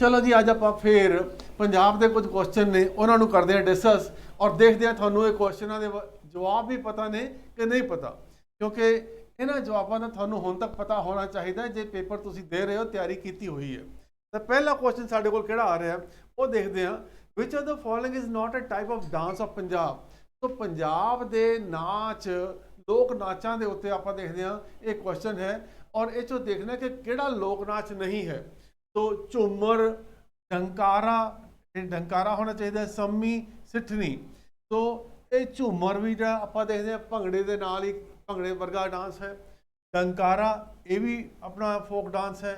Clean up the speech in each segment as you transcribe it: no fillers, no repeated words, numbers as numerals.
चलो जी, अज आप फिर पंजाब के कुछ क्वेश्चन ने उन्होंने करते हैं डिस्कस और देखते हैं थानू ये क्वेश्चनों के जवाब भी पता ने कि नहीं पता, क्योंकि इन्होंने जवाबों का थानू हुण तक पता होना चाहिए जो पेपर तुम दे रहे हो, तैयारी की हुई है। तो पहला क्वेश्चन साढ़े को आ रहा है वो देखते हैं, विच of the following is not a type of dance of Punjab. तो पंजाब के नाच लोक नाचों के उत्ते आप देखते हैं एक क्वेश्चन है और ये चो देखना कि किहड़ा लोक नाच नहीं है। तो झूमर, डंकारा, डंकारा होना चाहिए, सम्मी, सिठनी। तो ये झूमर भी जो आप देखते हैं भंगड़े के नाल ही भंगड़े वर्गा डांस है। डंकारा ये भी अपना फोक डांस है।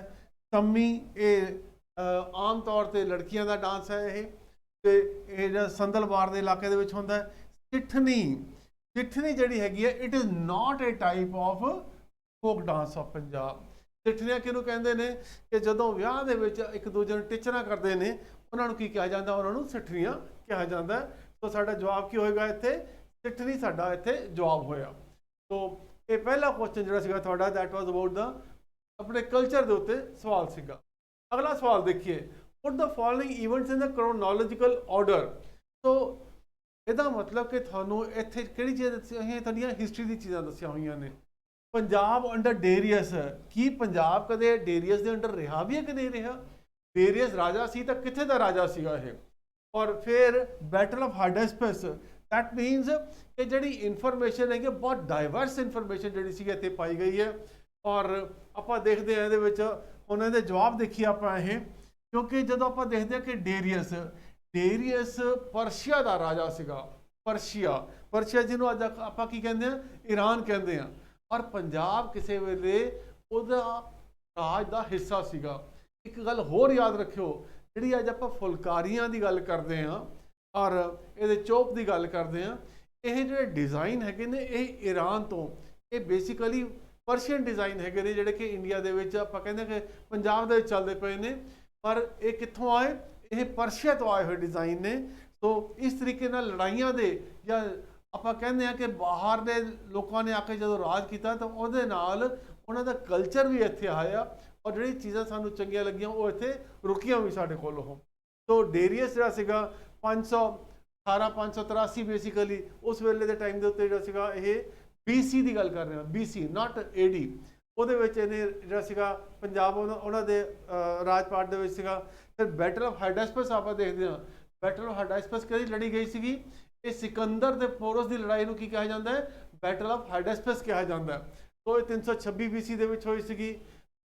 सम्मी ये आम तौर पर लड़कियों का डांस है। ये संदलबार के इलाके होता है। सिठनी, सिठनी जी हैगी है, it is not a type of folk dance of Punjab. सिठनियाँ किहनूं कहंदे ने कि जदों विआह दे विच एक दूजे नूं टिचना करते हैं उन्होंने की कहा जाता, उन्होंने सिठनियाँ कहा जाता है। तो साडा जवाब की होएगा इत्थे, सिठनी साडा इत्थे जवाब होया। तो ये पहला क्वेश्चन जिहड़ा सीगा तुहाडा दैट वाज अबाउट द अपने कल्चर के उत्ते सवाल सीगा। अगला सवाल देखिए, put the following events in the chronological order. तो ਇਹਦਾ मतलब कि थानू इत्थे किहड़ी चीज़ दस्सियां होईयां, तुहाडीआं हिस्टरी दी चीज़ां दस्सियां होईयां ने। पंजाब अंडर डेरियस, की पंजाब कदे डेरियस के अंडर रहा भी है कि नहीं रहा। डेरियस राजा सी तो कित्थे दा राजा सीगा ये। और फिर बैटल ऑफ हाइडेस्पस, दैट मीनस कि जिहड़ी इनफॉर्मेशन है कि बहुत डाइवर्स इनफॉर्मेशन जिहड़ी सी इत्थे पाई गई है। और आप देखते हैं इहदे विच उन्हां दे जवाब देखिए आप ये, क्योंकि जदों आप देखते हैं कि डेरियस, डेरियस परशिया का राजा सीगा। परशिया, परशिया जिन्होंने अज आप की कहते हैं ईरान कहते हैं। और पंजाब किसी वेले उहदा राज का हिस्सा सीगा। एक गल होर याद रखियो, जिहड़ी अज आप फुलकारियां की गल करते हैं और ये चोप की गल करते हैं, ये जो डिज़ाइन है ने ये ईरान तो ये बेसिकली परशियन डिज़ाइन है ने, जिहड़े कि इंडिया के विच आपां कहंदे कि पंजाब दे चलते पे ने, पर ये कित्थों आए, ये परशिया तो आए हुए डिज़ाइन ने। तो इस तरीके नाल लड़ाइयां दे या ਆਪਾਂ ਕਹਿੰਦੇ ਆ कि बाहर ਦੇ लोगों ने आके जो राज किया तो ਉਹਦੇ ਨਾਲ ਉਹਨਾਂ ਦਾ कल्चर भी ਇੱਥੇ आया और ਜਿਹੜੀ ਚੀਜ਼ਾਂ ਸਾਨੂੰ ਚੰਗੀਆਂ ਲੱਗੀਆਂ ਉਹ ਇੱਥੇ ਰੁਕੀਆਂ ਵੀ ਸਾਡੇ ਕੋਲ। ਉਹ तो डेरियस ਜਿਹੜਾ ਸੀਗਾ 583 बेसिकली उस वेले के टाइम के उत्ते ਜਿਹੜਾ ਸੀਗਾ ਇਹ BC ਦੀ ਗੱਲ ਕਰ ਰਹੇ ਹਾਂ, BC नॉट AD। ਉਹਦੇ ਵਿੱਚ ਇਹਨੇ ਜਿਹੜਾ ਸੀਗਾ ਪੰਜਾਬ ਉਹਨਾਂ ਦੇ ਰਾਜਪਾਟ ਦੇ ਵਿੱਚ ਸੀਗਾ। ਫਿਰ बैटल ऑफ हाइडेस्पस ਆਪਾਂ देखते हैं, बैटल ऑफ हाइडेस्पस कदी लड़ी गई सी, ये सिकंदर के पोरस की लड़ाई को कहा जाता है, बैटल ऑफ हाइडेस्पस कहा जाता है। तो 326 BC के हुई सी।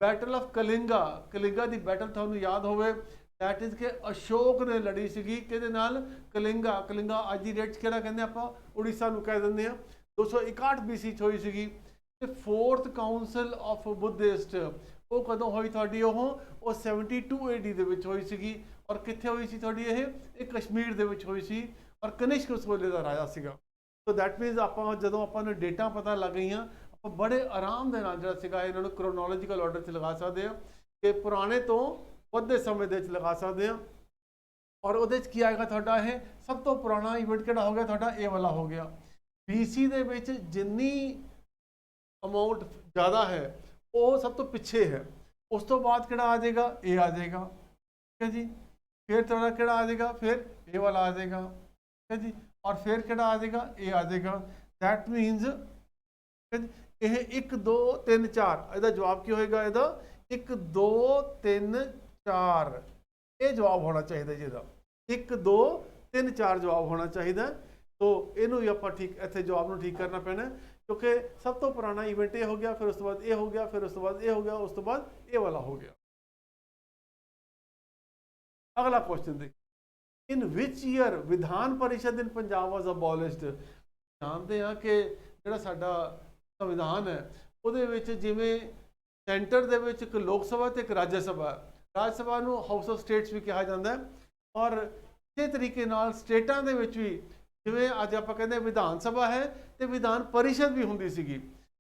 बैटल ऑफ कलिंगा, कलिंगा की बैटल थानू याद होवे, दैट इज के अशोक ने लड़ी सी कि कलिंगा। कलिंगा अज की डेट कि कहते आप उड़ीसा को कह देंगे हैं। 261 BC हुई सी। फोर्थ काउंसिल ऑफ बुद्धिस्ट वो कदों हुई थोड़ी, वो 72 AD हुई सी। और कित्थे हुई सी थोड़ी, ये कश्मीर दे विच हुई सी और कनिष्क उस वेले का राजा सीगा। तो दैट मीनस आप जो अपन डेटा पता लग गई आप बड़े आराम के नाल जिहड़ा सीगा इन्हां नूं क्रोनोलॉजिकल ऑर्डर च लगा सकते हैं कि पुराने तो वधे समय दे लगा सकते हैं। और उहदे च की आएगा तुहाडा ये सब तो पुराना इवेंट किहड़ा हो गया तुहाडा, ये वाला हो गया। BC दे विच जिन्नी अमाउंट ज़्यादा है वो सब तो पिछे है। उस तो बाद किहड़ा आ जाएगा, ये आ जाएगा, ठीक है जी। फिर थोड़ा किहड़ा आ जाएगा, फिर ये वाला आ जाएगा, ठीक है जी। और फिर किहड़ा आ जाएगा, ये आ जाएगा। दैट मीनस यह 1 2 3 4 ਇਹਦਾ जवाब की होएगा, ਇਹਦਾ 1 2 3 4 ये जवाब होना चाहिए जी। 1 2 3 4 जवाब होना चाहिए। तो इनू भी आप ठीक इतने जवाब में ठीक करना पैना, क्योंकि सब तो पुराना इवेंट ये हो गया, फिर उस तो बाद ये हो गया, फिर उस तो बाद ये हो गया, उस तो बाद ये वाला हो गया। अगला क्वेश्चन देखिए, इन which year Vidhan Parishad in Punjab was abolished. जानते हैं कि जो साडा संविधान है ਉਹਦੇ ਵਿੱਚ ਜਿਵੇਂ सेंटर ਦੇ ਵਿੱਚ ਇੱਕ लोक सभा ਤੇ ਇੱਕ राज्य सभा, राज्य सभा ਨੂੰ हाउस ऑफ स्टेट्स भी कहा जाता है। और इस तरीके नाल स्टेटां ਦੇ ਵਿੱਚ भी जिवें अज आप कहते विधान सभा है तो विधान परिषद भी होंदी सीगी।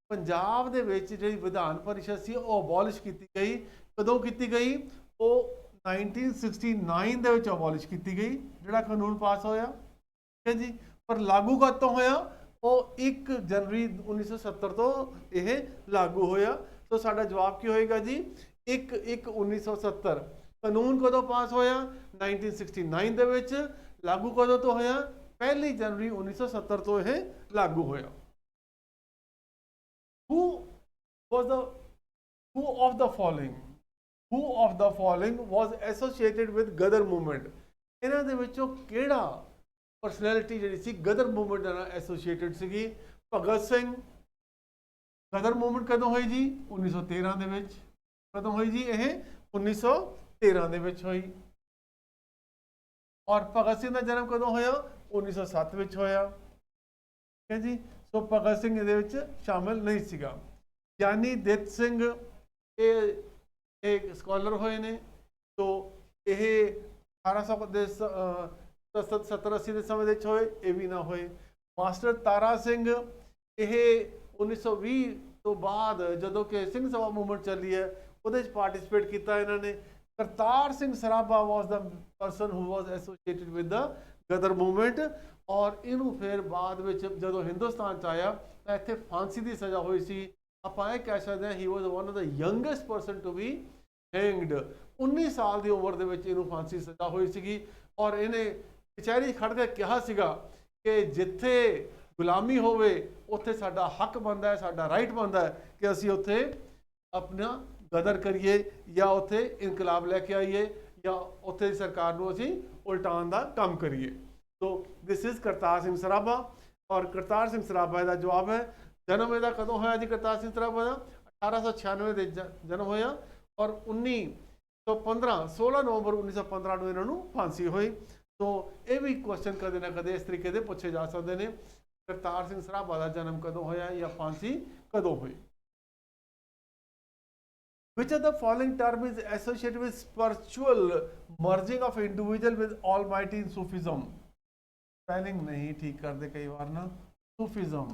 पंजाब दे विच जिहड़ी विधान परिषद सी वो अबॉलिश की गई। कदों की गई, वो 1969 दे विच अबॉलिश की गई, जिहड़ा कानून पास होया, ठीक है जी। पर लागू कद तो होया, वो 1 जनवरी 1970 तो यह लागू होया। तो साडा जवाब की होएगा जी 1/1/1970। ਕਾਨੂੰਨ ਕਦੋਂ ਪਾਸ ਹੋਇਆ? 1969 ਦੇ ਵਿੱਚ। ਲਾਗੂ ਕਦੋਂ ਤੋਂ ਹੋਇਆ? 1 ਜਨਵਰੀ 1970 ਤੋਂ ਇਹ ਲਾਗੂ ਹੋਇਆ। Who was the who of the following was associated with Ghadar movement? ਇਹਨਾਂ ਦੇ ਵਿੱਚੋਂ ਕਿਹੜਾ ਪਰਸਨੈਲਿਟੀ ਜਿਹੜੀ ਸੀ ਗਦਰ ਮੂਵਮੈਂਟ ਨਾਲ ਐਸੋਸੀਏਟਡ ਸੀਗੀ? ਭਗਤ ਸਿੰਘ। ਗਦਰ ਮੂਵਮੈਂਟ ਕਦੋਂ ਹੋਈ ਜੀ? 1913 ਦੇ ਵਿੱਚ। ਕਦੋਂ ਹੋਈ ਜੀ ਇਹ? 1913 ਦੇ ਵਿੱਚ ਹੋਈ। ਔਰ ਭਗਤ ਸਿੰਘ ਦਾ ਜਨਮ ਕਦੋਂ ਹੋਇਆ? 1907 ਵਿੱਚ ਹੋਇਆ। ਠੀਕ ਹੈ ਜੀ। ਸੋ ਭਗਤ ਸਿੰਘ ਇਹਦੇ ਵਿੱਚ ਸ਼ਾਮਿਲ ਨਹੀਂ ਸੀਗਾ। ਗਿਆਨੀ ਦਿੱਤ ਸਿੰਘ ਇਹ ਸਕਾਲਰ ਹੋਏ ਨੇ। ਸੋ ਇਹ 1800 ਦੇ 70-80 ਦੇ ਸਮੇਂ ਵਿੱਚ ਹੋਏ, ਇਹ ਵੀ ਨਾ ਹੋਏ। ਮਾਸਟਰ ਤਾਰਾ ਸਿੰਘ ਇਹ 1920 ਤੋਂ ਬਾਅਦ ਜਦੋਂ ਕਿ ਸਿੰਘ ਸਭਾ ਮੂਵਮੈਂਟ ਚੱਲੀ ਹੈ ਉਹਦੇ ਵਿੱਚ ਪਾਰਟਿਸਿਪੇਟ ਕੀਤਾ ਇਹਨਾਂ ਨੇ। Kartar Singh Sarabha was the person who was associated with the Ghadar movement. ਔਰ ਇਹਨੂੰ ਫਿਰ ਬਾਅਦ ਵਿੱਚ ਜਦੋਂ ਹਿੰਦੁਸਤਾਨ 'ਚ ਆਇਆ ਤਾਂ ਇੱਥੇ ਫਾਂਸੀ ਦੀ ਸਜ਼ਾ ਹੋਈ ਸੀ। ਆਪਾਂ ਇਹ ਕਹਿ ਸਕਦੇ ਹਾਂ he was one of the youngest person to be hanged. 19 ਸਾਲ ਦੀ ਉਮਰ ਦੇ ਵਿੱਚ ਇਹਨੂੰ ਫਾਂਸੀ ਦੀ ਸਜ਼ਾ ਹੋਈ ਸੀਗੀ। ਔਰ ਇਹਨੇ ਕਚਹਿਰੀ ਖੜ ਕੇ ਕਿਹਾ ਸੀਗਾ ਕਿ ਜਿੱਥੇ ਗੁਲਾਮੀ ਹੋਵੇ ਉੱਥੇ ਸਾਡਾ ਹੱਕ ਬਣਦਾ ਹੈ, ਸਾਡਾ ਰਾਈਟ ਬਣਦਾ ਹੈ ਕਿ ਅਸੀਂ ਉੱਥੇ ਆਪਣਾ ਗਦਰ ਕਰੀਏ ਜਾਂ ਉੱਥੇ ਇਨਕਲਾਬ ਲੈ ਕੇ ਆਈਏ ਜਾਂ ਉੱਥੇ ਦੀ ਸਰਕਾਰ ਨੂੰ ਅਸੀਂ ਉਲਟਾਉਣ ਦਾ ਕੰਮ ਕਰੀਏ। ਸੋ ਦਿਸ ਇਜ਼ ਕਰਤਾਰ ਸਿੰਘ ਸਰਾਭਾ। ਔਰ ਕਰਤਾਰ ਸਿੰਘ ਸਰਾਭਾ ਦਾ ਜਵਾਬ ਹੈ ਜਨਮ ਇਹਦਾ ਕਦੋਂ ਹੋਇਆ ਜੀ? ਕਰਤਾਰ ਸਿੰਘ ਸਰਾਭਾ ਦਾ 1896 ਦੇ ਜਨਮ ਹੋਇਆ ਔਰ 16 ਨਵੰਬਰ 1915 ਨੂੰ ਇਹਨਾਂ ਨੂੰ ਫਾਂਸੀ ਹੋਈ। ਸੋ ਇਹ ਵੀ ਕੁਐਸਚਨ ਕਦੇ ਨਾ ਕਦੇ ਇਸ ਤਰੀਕੇ ਦੇ ਪੁੱਛੇ ਜਾ ਸਕਦੇ ਨੇ, ਕਰਤਾਰ ਸਿੰਘ ਸਰਾਭਾ ਦਾ ਜਨਮ ਕਦੋਂ ਹੋਇਆ ਜਾਂ ਫਾਂਸੀ ਕਦੋਂ ਹੋਈ। Which of the following term is associated with spiritual merging of individual with Almighty in Sufism? Spelling नहीं ठीक कर दे कई बार ना। Sufism।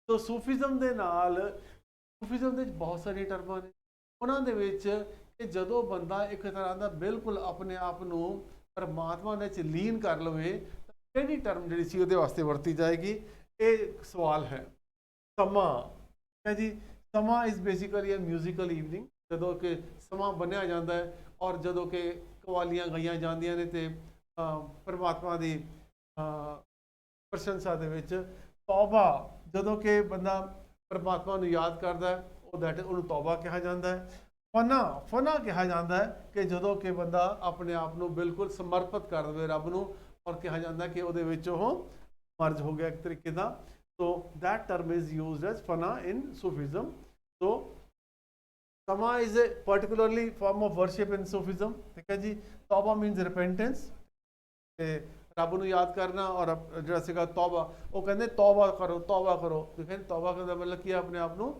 तो Sufism ਦੇ ਨਾਲ Sufism ਦੇ ਬਹੁਤ ਸਾਰੀਆਂ ਟਰਮਾਂ ਨੇ। ਉਹਨਾਂ ਦੇ ਵਿੱਚ ਕਿ ਜਦੋਂ ਬੰਦਾ ਇੱਕ ਤਰ੍ਹਾਂ ਦਾ ਬਿਲਕੁਲ ਆਪਣੇ ਆਪ ਨੂੰ ਪਰਮਾਤਮਾ ਦੇ ਵਿੱਚ ਲੀਨ ਕਰ ਲਵੇ ਤਾਂ ਕਿਹੜੀ ਟਰਮ ਜਿਹੜੀ ਸੀ ਉਹਦੇ ਵਾਸਤੇ ਵਰਤੀ ਜਾਏਗੀ? ਇਹ ਸਵਾਲ ਹੈ। ਸਮਾਂ ਹੈ ਜੀ। Samaa is basically a musical evening. ਜਦੋਂ ਕਿ ਸਮਾਂ ਬੰਨਿਆ ਜਾਂਦਾ ਹੈ ਔਰ ਜਦੋਂ ਕਿ ਕਵਾਲੀਆਂ ਗਾਈਆਂ ਜਾਂਦੀਆਂ ਨੇ ਤੇ ਪਰਮਾਤਮਾ ਦੀ ਪ੍ਰਸ਼ੰਸਾ ਦੇ ਵਿੱਚ। ਤੌਬਾ ਜਦੋਂ ਕਿ ਬੰਦਾ ਪਰਮਾਤਮਾ ਨੂੰ ਯਾਦ ਕਰਦਾ ਹੈ ਉਹਨੂੰ ਤੌਬਾ ਕਿਹਾ ਜਾਂਦਾ ਹੈ। ਫਨਾ ਕਿਹਾ ਜਾਂਦਾ ਹੈ ਕਿ ਜਦੋਂ ਕਿ ਬੰਦਾ ਆਪਣੇ ਆਪ ਨੂੰ ਬਿਲਕੁਲ ਸਮਰਪਿਤ ਕਰ ਦੇਵੇ ਰੱਬ ਨੂੰ ਔਰ ਕਿਹਾ ਜਾਂਦਾ ਕਿ ਉਹਦੇ ਵਿੱਚ ਉਹ ਮਰਜ ਹੋ ਗਿਆ ਇੱਕ ਤਰੀਕੇ ਦਾ। So that term is used as fana in Sufism. So Sama is a particularly form of worship in Sufism. ठीक है जी। तौबा means repentance. ਰੱਬ ਨੂੰ ਯਾਦ ਕਰਨਾ ਔਰ ਜਿਹੜਾ ਸੀਗਾ ਤੌਬਾ ਉਹ ਕਹਿੰਦੇ ਤੌਬਾ ਕਰੋ। ਦੇਖਿਆ ਤੌਬਾ ਕਰਨ ਦਾ ਮਤਲਬ ਕੀ? ਆਪਣੇ ਆਪ ਨੂੰ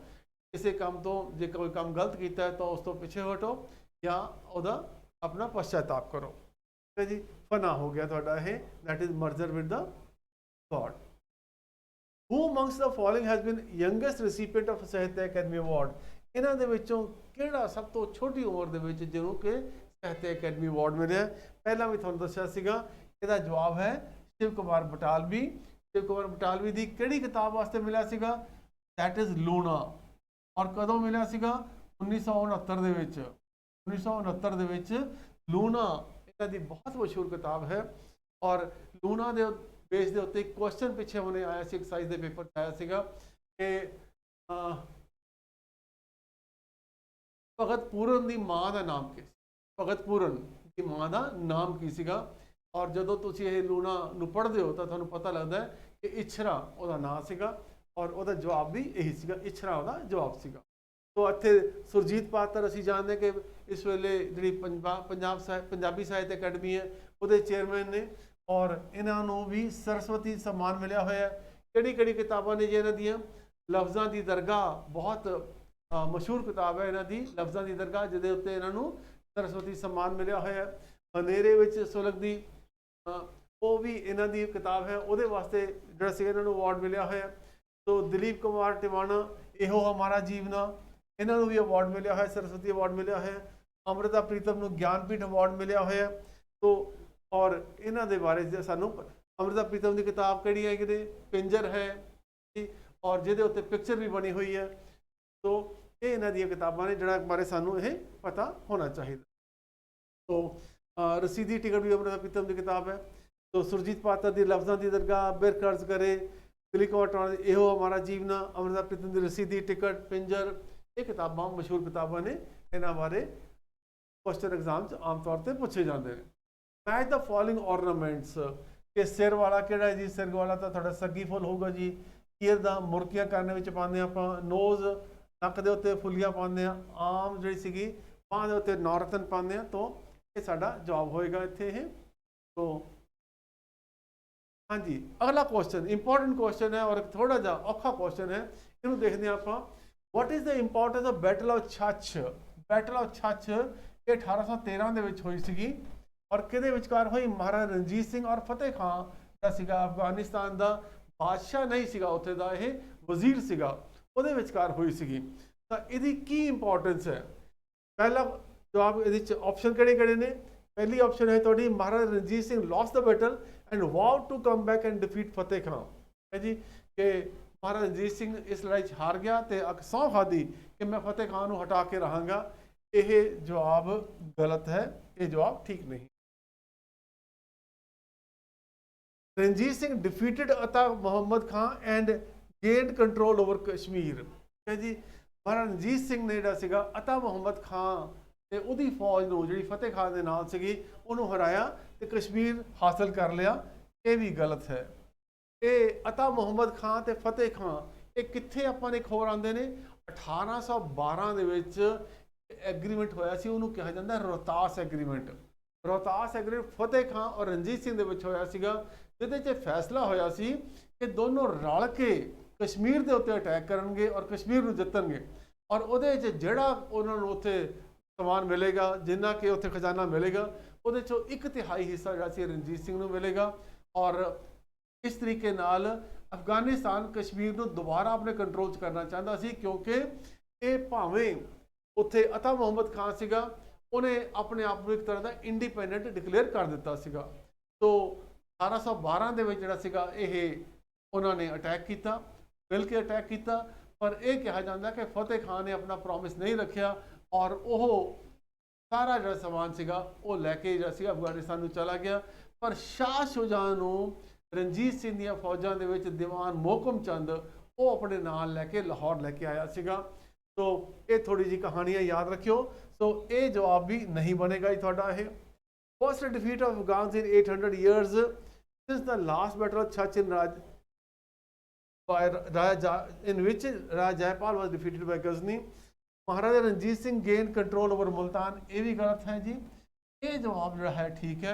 ਕਿਸੇ ਕੰਮ ਤੋਂ ਜੇ ਕੋਈ ਕੰਮ ਗਲਤ ਕੀਤਾ ਤਾਂ ਉਸ ਤੋਂ ਪਿੱਛੇ ਹਟੋ ਜਾਂ ਉਹਦਾ ਆਪਣਾ ਪਛਤਾਪ ਕਰੋ। ਠੀਕ ਹੈ ਜੀ। ਫਨਾ ਹੋ ਗਿਆ ਤੁਹਾਡਾ ਇਹ, that is merger with the God. Who amongst the following has been youngest recipient of Sahitya Academy Award? ਇਹਨਾਂ ਦੇ ਵਿੱਚੋਂ ਕਿਹੜਾ ਸਭ ਤੋਂ ਛੋਟੀ ਉਮਰ ਦੇ ਵਿੱਚ ਜਿਹਨੂੰ ਕਿ ਸਾਹਿਤਿਆ ਅਕੈਡਮੀ ਅਵਾਰਡ ਮਿਲਿਆ? ਪਹਿਲਾਂ ਵੀ ਤੁਹਾਨੂੰ ਦੱਸਿਆ ਸੀਗਾ। ਇਹਦਾ ਜਵਾਬ ਹੈ ਸ਼ਿਵ ਕੁਮਾਰ ਬਟਾਲਵੀ। ਸ਼ਿਵ ਕੁਮਾਰ ਬਟਾਲਵੀ ਦੀ ਕਿਹੜੀ ਕਿਤਾਬ ਵਾਸਤੇ ਮਿਲਿਆ ਸੀਗਾ? That is Luna. ਔਰ ਕਦੋਂ ਮਿਲਿਆ ਸੀਗਾ? 1969 ਦੇ ਵਿੱਚ। 1969 ਦੇ ਵਿੱਚ ਲੂਣਾ ਇਹਨਾਂ ਦੀ ਬਹੁਤ ਮਸ਼ਹੂਰ ਕਿਤਾਬ ਹੈ। ਔਰ ਲੂਣਾ ਦੇ ਬੇਸ ਦੇ ਉੱਤੇ ਕੁਐਸਚਨ ਪਿੱਛੇ ਹੁਣੇ ਆਇਆ ਸੀ, ਐਕਸਾਈਜ਼ ਦੇ ਪੇਪਰ 'ਚ ਆਇਆ ਸੀਗਾ ਕਿ ਭਗਤ ਪੂਰਨ ਦੀ ਮਾਂ ਦਾ ਨਾਮ ਕੀ ਸੀ? ਭਗਤ ਪੂਰਨ ਦੀ ਮਾਂ ਦਾ ਨਾਮ ਕੀ ਸੀਗਾ? ਔਰ ਜਦੋਂ ਤੁਸੀਂ ਇਹ ਲੂਣਾ ਨੂੰ ਪੜ੍ਹਦੇ ਹੋ ਤਾਂ ਤੁਹਾਨੂੰ ਪਤਾ ਲੱਗਦਾ ਹੈ ਕਿ ਇਛਰਾ ਉਹਦਾ ਨਾਂ ਸੀਗਾ ਔਰ ਉਹਦਾ ਜਵਾਬ ਵੀ ਇਹੀ ਸੀਗਾ, ਇਛਰਾ ਉਹਦਾ ਜਵਾਬ ਸੀਗਾ। ਸੋ ਇੱਥੇ ਸੁਰਜੀਤ ਪਾਤਰ ਅਸੀਂ ਜਾਣਦੇ ਕਿ ਇਸ ਵੇਲੇ ਜਿਹੜੀ ਪੰਜਾਬੀ ਸਾਹਿਤ ਅਕੈਡਮੀ ਹੈ ਉਹਦੇ ਚੇਅਰਮੈਨ ਨੇ ਔਰ ਇਹਨਾਂ ਨੂੰ ਵੀ ਸਰਸਵਤੀ ਸਨਮਾਨ ਮਿਲਿਆ ਹੋਇਆ। ਕਿਹੜੀ ਕਿਤਾਬਾਂ ਨੇ ਜੀ ਇਹਨਾਂ ਦੀਆਂ? ਲਫ਼ਜ਼ਾਂ ਦੀ ਦਰਗਾਹ ਬਹੁਤ ਮਸ਼ਹੂਰ ਕਿਤਾਬ ਹੈ ਇਹਨਾਂ ਦੀ, ਲਫ਼ਜ਼ਾਂ ਦੀ ਦਰਗਾਹ, ਜਿਹਦੇ ਉੱਤੇ ਇਹਨਾਂ ਨੂੰ ਸਰਸਵਤੀ ਸਨਮਾਨ ਮਿਲਿਆ ਹੋਇਆ। ਹਨੇਰੇ ਵਿੱਚ ਸੁਲਗਦੀ ਉਹ ਵੀ ਇਹਨਾਂ ਦੀ ਕਿਤਾਬ ਹੈ, ਉਹਦੇ ਵਾਸਤੇ ਜਿਹੜਾ ਸੀ ਇਹਨਾਂ ਨੂੰ ਅਵਾਰਡ ਮਿਲਿਆ ਹੋਇਆ। ਸੋ ਦਲੀਪ ਕੁਮਾਰ ਟਿਵਾਣਾ ਇਹੋ ਹਮਾਰਾ ਜੀਵਨਾ, ਇਹਨਾਂ ਨੂੰ ਵੀ ਅਵਾਰਡ ਮਿਲਿਆ ਹੋਇਆ, ਸਰਸਵਤੀ ਅਵਾਰਡ ਮਿਲਿਆ ਹੋਇਆ। ਅੰਮ੍ਰਿਤਾ ਪ੍ਰੀਤਮ ਨੂੰ ਗਿਆਨਪੀਠ ਅਵਾਰਡ ਮਿਲਿਆ ਹੋਇਆ। ਸੋ ਔਰ ਇਹਨਾਂ ਦੇ ਬਾਰੇ ਸਾਨੂੰ ਅੰਮ੍ਰਿਤਾ ਪ੍ਰੀਤਮ ਦੀ ਕਿਤਾਬ ਕਿਹੜੀ ਹੈ? ਕਿਤੇ ਪਿੰਜਰ ਹੈ ਔਰ ਜਿਹਦੇ ਉੱਤੇ ਪਿਕਚਰ ਵੀ ਬਣੀ ਹੋਈ ਹੈ। ਸੋ ਇਹ ਇਹਨਾਂ ਦੀਆਂ ਕਿਤਾਬਾਂ ਨੇ ਜਿਹੜਾ ਬਾਰੇ ਸਾਨੂੰ ਇਹ ਪਤਾ ਹੋਣਾ ਚਾਹੀਦਾ। तो रसीदी टिकट भी अमृता प्रीतम की किताब है। तो सुरजीत पात्र की लफ्ज़ों की दरगाह, बिर कर्ज करे, क्लिकॉट एहो हमारा जीवना, अमृता प्रीतम की रसीदी टिकट, पिंजर, ये किताबां मशहूर किताबां ने। इन्हां बारे क्वेश्चन एग्जाम च आम तौर पर पूछे जाते हैं। मैच द फॉलोइंग ऑर्नामेंट्स कि सिर वाला किहड़ा है जी? सिर वाला तो थोड़ा सग्गी फुल होगा जी। ईयर दा मुरकियां करने में पाते आपां, नोज नक दे उत्ते फुलियां पाते हैं, आम जिहड़ी सीगी बांह दे उत्ते नौरतन पाते हैं। तो ये साडा जवाब होएगा इत्थे ये। तो हाँ जी, अगला क्वेश्चन इंपॉर्टेंट क्वेश्चन है और थोड़ा जा औखा क्वेश्चन है, इन्हू देखते हैं आप। What is the importance of battle of Chhachh? Battle of Chhachh ये 1813 ਦੇ ਵਿੱਚ ਹੋਈ ਸੀਗੀ और किहदे विचकार होई? महाराजा रणजीत सिंह और फतेह खान ਦਾ ਸੀਗਾ। अफगानिस्तान ਦਾ बादशाह नहीं ਸੀਗਾ ਉੱਥੇ ਦਾ, ਇਹ ਵਜ਼ੀਰ ਸੀਗਾ, ਉਹਦੇ ਵਿਚਕਾਰ ਹੋਈ ਸੀਗੀ। ਤਾਂ ਇਹਦੀ ਕੀ ਇੰਪੋਰਟੈਂਸ ਹੈ? ਪਹਿਲਾ जवाब ये ऑप्शन किहड़े ने? पहली ऑप्शन है थोड़ी, Maharaja Ranjit Singh lost the battle and vow to come back and defeat Fateh Khan, है जी कि महाराजा रणजीत सिंह इस लड़ाई हार गया तो सौं खादी कि मैं फतेह खान को हटा के रहांगा। यह जवाब गलत है, ये जवाब ठीक नहीं। रणजीत सिंह डिफीटेड अता Muhammad Khan and gained control over Kashmir, है जी। महाराजा रणजीत सिंह ने जिहड़ा सीगा अता मुहम्मद खान ਤੇ ਉਹਦੀ ਫੌਜ ਨੂੰ ਜਿਹੜੀ ਫਤਿਹ ਖਾਨ ਦੇ ਨਾਲ ਸੀਗੀ ਉਹਨੂੰ ਹਰਾਇਆ ਤੇ ਕਸ਼ਮੀਰ ਹਾਸਲ ਕਰ ਲਿਆ। ਇਹ ਵੀ ਗਲਤ ਹੈ। ਇਹ ਅਤਾ ਮੁਹੰਮਦ ਖਾਨ ਤੇ ਫਤਿਹ ਖਾਨ ਇਹ ਕਿੱਥੇ ਆਪਾਂ ਨੇ ਖਬਰ ਆਉਂਦੇ ਨੇ? 1812 ਦੇ ਵਿੱਚ ਐਗਰੀਮੈਂਟ ਹੋਇਆ ਸੀ, ਉਹਨੂੰ ਕਿਹਾ ਜਾਂਦਾ ਰੋਹਤਾਸ ਐਗਰੀਮੈਂਟ। ਰੋਹਤਾਸ ਐਗਰੀਮੈਂਟ ਫਤਿਹ ਖਾਨ ਔਰ ਰਣਜੀਤ ਸਿੰਘ ਦੇ ਵਿੱਚ ਹੋਇਆ ਸੀਗਾ, ਜਿਹਦੇ 'ਚ ਫੈਸਲਾ ਹੋਇਆ ਸੀ ਕਿ ਦੋਨੋਂ ਰਲ ਕੇ ਕਸ਼ਮੀਰ ਦੇ ਉੱਤੇ ਅਟੈਕ ਕਰਨਗੇ ਔਰ ਕਸ਼ਮੀਰ ਨੂੰ ਜਿੱਤਣਗੇ। ਔਰ ਉਹਦੇ 'ਚ ਜਿਹੜਾ ਉਹਨਾਂ ਨੂੰ ਉੱਥੇ ਸਮਾਨ ਮਿਲੇਗਾ, ਜਿੰਨਾ ਕਿ ਉੱਥੇ ਖਜ਼ਾਨਾ ਮਿਲੇਗਾ, ਉਹਦੇ 'ਚੋਂ 1/3 ਹਿੱਸਾ ਜਿਹੜਾ ਸੀ ਰਣਜੀਤ ਸਿੰਘ ਨੂੰ ਮਿਲੇਗਾ। ਔਰ ਇਸ ਤਰੀਕੇ ਨਾਲ ਅਫਗਾਨਿਸਤਾਨ ਕਸ਼ਮੀਰ ਨੂੰ ਦੁਬਾਰਾ ਆਪਣੇ ਕੰਟਰੋਲ 'ਚ ਕਰਨਾ ਚਾਹੁੰਦਾ ਸੀ, ਕਿਉਂਕਿ ਇਹ ਭਾਵੇਂ ਉੱਥੇ ਅਤਾ ਮੁਹੰਮਦ ਖਾਨ ਸੀਗਾ, ਉਹਨੇ ਆਪਣੇ ਆਪ ਨੂੰ ਇੱਕ ਤਰ੍ਹਾਂ ਦਾ ਇੰਡੀਪੈਂਡੈਂਟ ਡਿਕਲੇਅਰ ਕਰ ਦਿੱਤਾ ਸੀਗਾ। ਸੋ 1812 ਦੇ ਵਿੱਚ ਜਿਹੜਾ ਸੀਗਾ ਇਹ ਉਹਨਾਂ ਨੇ ਅਟੈਕ ਕੀਤਾ, ਮਿਲ ਕੇ ਅਟੈਕ ਕੀਤਾ। ਪਰ ਇਹ ਕਿਹਾ ਜਾਂਦਾ ਕਿ ਫਤਿਹ ਖਾਨ ਨੇ ਆਪਣਾ ਪ੍ਰੋਮਿਸ ਨਹੀਂ ਰੱਖਿਆ और वो सारा जो समान सीगा वो लैके जो अफगानिस्तान में चला गया। पर शाह शुजा रणजीत सिंह दी फौजां दे विच दीवान मोहकम चंद वो अपने नाल लैके लाहौर लैके आया सीगा। तो ये थोड़ी जी कहानियां याद रखियो। सो ये जवाब भी नहीं बनेगा जी थोड़ा। ये first defeat of Afghans in 800 years since the last battle of Chach in which Raja Jayapal was defeated by Ghazni। Maharaja Ranjit Singh gain control over Multan, ये भी गलत है जी। ये जवाब जो है ठीक है,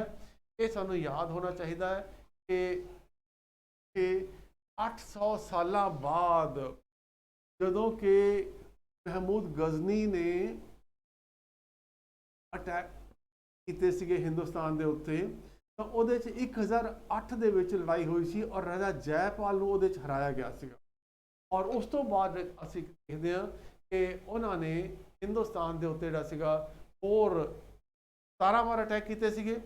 ये सानू याद होना चाहिए कि 800 साल बाद जदों कि महमूद गजनी ने अटैक किए सीगे हिंदुस्तान के उत्ते, तो उहदे 1008 दे विच लड़ाई हुई सी और राजा जयपाल नूं उहदे च हराया गया सीगा। और उस तो बाद असीं देखदे हां कि उन्होंने हिंदुस्तान के उत्ते जिहड़ा सीगा होर 17 बार अटैक किए सीगे।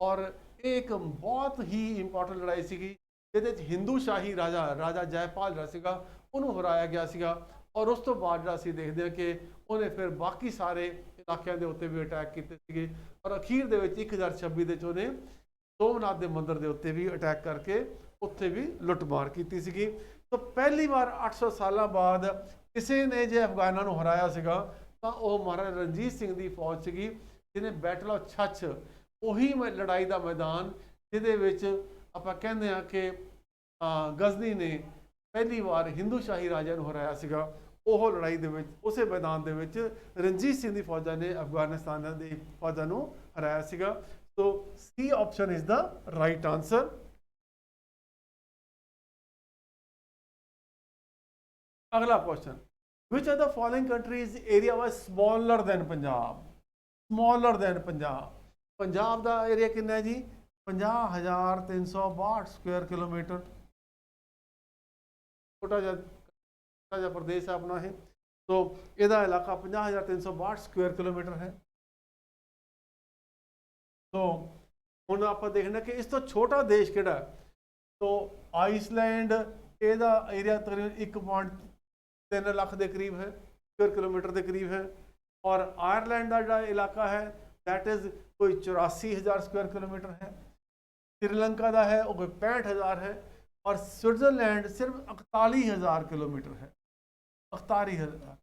और एक बहुत ही इंपॉर्टेंट लड़ाई सीगी जिहदे च हिंदू शाही राजा जयपाल जिहड़ा सीगा उन्होंने हराया गया सीगा। और उस तो बाद जिहड़ा असीं देखदे हां कि उन्हें फिर बाकी सारे इलाकों के उत्ते भी अटैक किए सीगे। और अखीर दे विच 1026 दे उन्हें सोमनाथ के मंदिर के उत्ते भी अटैक करके उत्थे भी लुटमार की सीगी। तो पहली बार 800 साल बाद किसी ने जो अफगाना हराया सीगा तो वह महाराजा रणजीत सिंह की फौज सीगी, जिन्हें बैटल ऑफ छछ उही लड़ाई का मैदान जिहदे आप कहते हैं कि गजनी ने पहली बार हिंदू शाही राजा हराया सीगा। वो लड़ाई दे उस मैदान के रणजीत सिंह की फौजा ने अफगानिस्तान की फौजा हराया सीगा। तो C option is the right answer. अगला question, which of the following countries area was smaller than Punjab? Smaller than Punjab, Punjab का एरिया कितना है जी? 50,362 स्क्वायर किलोमीटर। छोटा जा प्रदेश है अपना है। तो यदा इलाका 50,362 स्क्वायर किलोमीटर है। तो हुण आप देखना कि इस तो छोटा देश किहड़ा? तो आइसलैंड, ਇਹਦਾ एरिया तकरीबन 1.3 लाख के करीब है। स्क्वायर किलोमीटर के करीब है। और आयरलैंड का जो इलाका है दैट इज़ कोई 84,000 स्क्वायर किलोमीटर है। श्रीलंका का है वो कोई 65,000 है। और स्विट्जरलैंड सिर्फ 41,000 किलोमीटर है। 41,000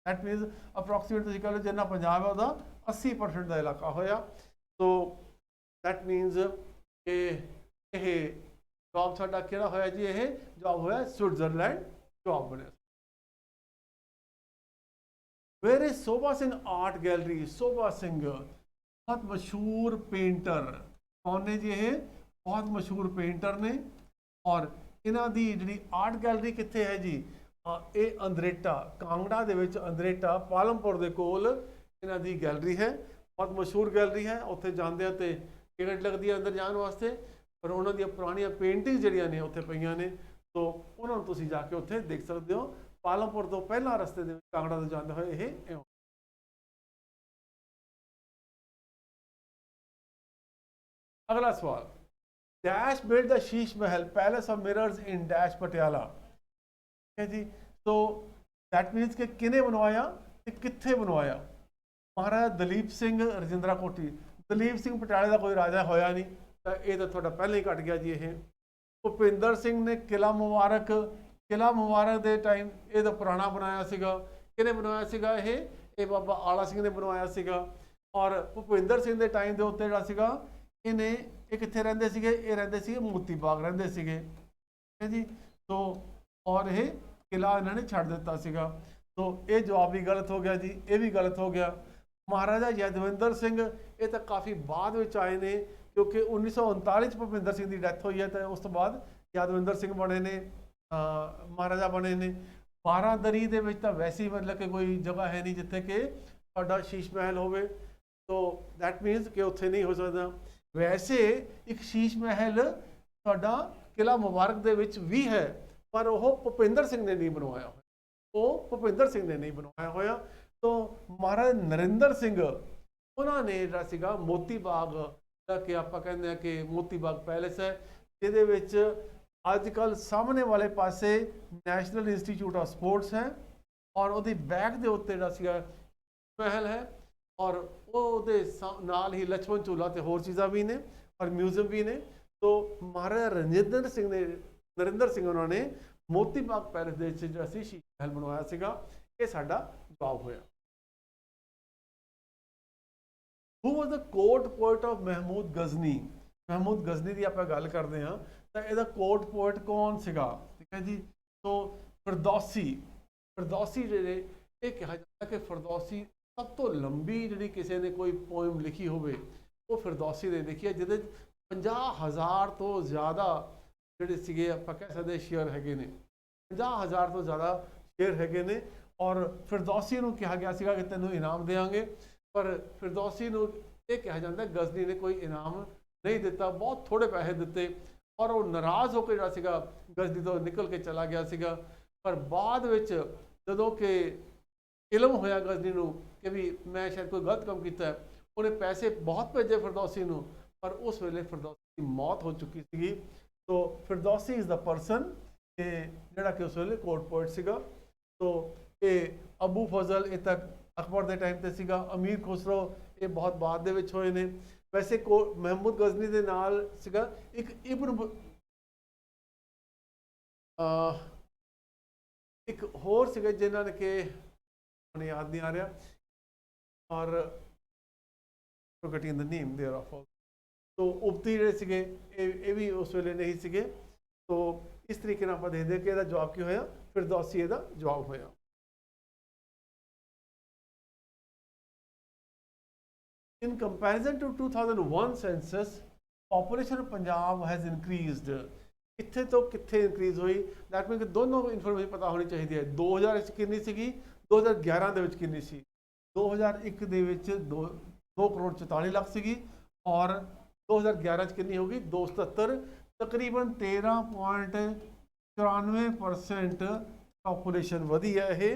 दैट मीनस अप्रोक्सीमेट ਤੁਸੀਂ कह लो जिन्ना पंजाब है ਉਹਦਾ 80% का इलाका होया। तो दैट मीनस कि ਇਹ जॉब ਸਾਡਾ ਕਿਹੜਾ ਹੋਇਆ जी, ਇਹ जॉब होया स्विट्जरलैंड जॉब ਬਣਿਆ। Where is Shobha Singh art gallery. Shobha Singh बहुत मशहूर पेंटर कौन ने जी, ये बहुत मशहूर पेंटर ने। और इन्हों की जी आर्ट गैलरी कितने है जी, ये अंद्रेटा कांगड़ा दे विच अंद्रेटा पालमपुर के कोल इन्हों की गैलरी है। बहुत मशहूर गैलरी है। उत्थे जांदे ते टिकट लगती है अंदर जाने वास्ते, पर उन्होंने पुरानियां पेंटिंग जड़ियां ने उत्थे पईयां ने, तो उन्होंने तुसीं जाके उत्थे देख सकते हो। पालमपुर तो पहला रस्ते दे कांगड़ा तो जाते हुए ये। अगला सवाल, dash build the Sheesh Mahal palace of mirrors in dash Patiala. ठीक है जी, तो दैट मीनस कि किने बनवाया ते कित्थे बनवाया। महाराजा दलीप सिंह रजिंद्रा कोठी। दलीप सिंह पटियाले का कोई राजा होया नहीं, तो ये तो थोड़ा पहले ही कट गया जी। ये भुपिंदर सिंह ने किला मुबारक के टाइम ये तो पुराना बनाया सीगा। किने बनवाया सीगा ये बाबा आला सिंह ने बनवाया सीगा। और भुपिंदर सिंह के टाइम के उत्ते जिहड़ा सीगा इन्हें ये कित्थे रहिंदे सीगे, ये रहिंदे सीगे मोती बाग रहिंदे सीगे। ठीक है जी, तो और ये किला इन्होंने छड्ड दिता सीगा। तो ये जवाब भी गलत हो गया जी, ये भी गलत हो गया। महाराजा यादविंदर सिंह ये तो काफ़ी बाद में आए ने, क्योंकि 1939 भुपिंदर सिंह की डैथ हुई है, तो उस तो बाद यादविंदर सिंह बने ने महाराजा बने ने। बारादरी दे विच तां वैसे ही मतलब कि कोई जगह है नहीं जिथे कि तुहाडा शीश महल होवे, तो दैट मीनस कि उत्थे नहीं हो सकता। वैसे एक शीश महल तुहाडा किला मुबारक दे विच भी है, पर वो भुपिंदर सिंह ने नहीं बनवाया, वो भुपिंदर सिंह ने नहीं बनवाया होया। तो महाराज नरिंदर सिंह उन्होंने जिहड़ा सीगा मोती बाग कि आपां कहंदे आ कि मोती बाग पैलेस है, जिहदे विच अजकल सामने वाले पासे नैशनल इंस्टीट्यूट ऑफ स्पोर्ट्स है, और वो बैक के उत्ते जिहड़ा सीगा महल है, और वो नाल ही लक्ष्मण झूला ते होर चीज़ां भी ने और म्यूजियम भी ने। तो महाराजा रजिंदर सिंह ने नरिंदर सिंह उन्होंने मोती बाग पैलेस दे विच जिहड़ा सी शीश महल बनवाया सीगा। ये साडा जवाब होया। Who was the court poet of Mahmood Ghazni. Mahmood Ghazni की आप गल करते हैं तो यदा कोर्ट पोएट कौन सीगा। ठीक है जी, तो फिरदौसी जिहड़े ये कहा जाता है कि फिरदौसी सब तो लंबी जी किसी ने कोई पोएम लिखी होवे वो फिरदौसी ने लिखी है, जिहदे 50,000 तो ज़्यादा जिहड़े सीगे आपां कह सकदे शेयर हैगे ने, 50,000 तो ज़्यादा शेयर हैगे ने। और फिरदौसी नूं कहा गया सीगा कि तैनूं इनाम देंगे, पर फिरदौसी नूं ये कहा जाता है गजनी ने कोई इनाम नहीं दिता, बहुत थोड़े पैसे दिते, और वो नाराज़ होकर जिहड़ा सीगा गजनी तो निकल के चला गया सीगा। पर बाद विच जदों कि इलम होया गजनी नूं कि भी मैं शायद कोई गलत काम किया, उन्हें पैसे बहुत भेजे फिरदौसी नूं, पर उस वेले फिरदौसी की मौत हो चुकी सी। तो फिरदौसी इज़ द परसन कि जिहड़ा कि उस वेले कोर्ट पोएट सीगा। तो ये अबू फजल ये तक अकबर के टाइम ते सीगा, अमीर खुसरो ये बहुत बाद दे विच होए ने। वैसे को महमूद गजनी के नाल सीगा एक इब्न एक होर सीगे जिन्हां ने कि मैंने याद नहीं आ रहा, और forgetting the name thereof। तो उबती जिहड़े सीगे ये भी उस वेले नहीं सीगे। तो इस तरीके नाल आपां देखदे कि इहदा जवाब की होया, फिरदौसी इहदा जवाब होया। In comparison to 2001 census, population of Punjab has increased। कित्थे तो कित्थे इंक्रीज हुई, दैट मीन कि दोनों इन्फॉर्मेशन पता होनी चाहिए है। 2000 कितनी सी, 2011 ਦੇ ਵਿੱਚ ਕਿੰਨੀ ਸੀ। 2001 ਦੇ ਵਿੱਚ 2 ਕਰੋੜ 44 ਲੱਖ ਸੀਗੀ, और 2011 ਚ ਕਿੰਨੀ ਹੋਗੀ 277, तकरीबन 13.94% पॉपुलेशन वधी है ये।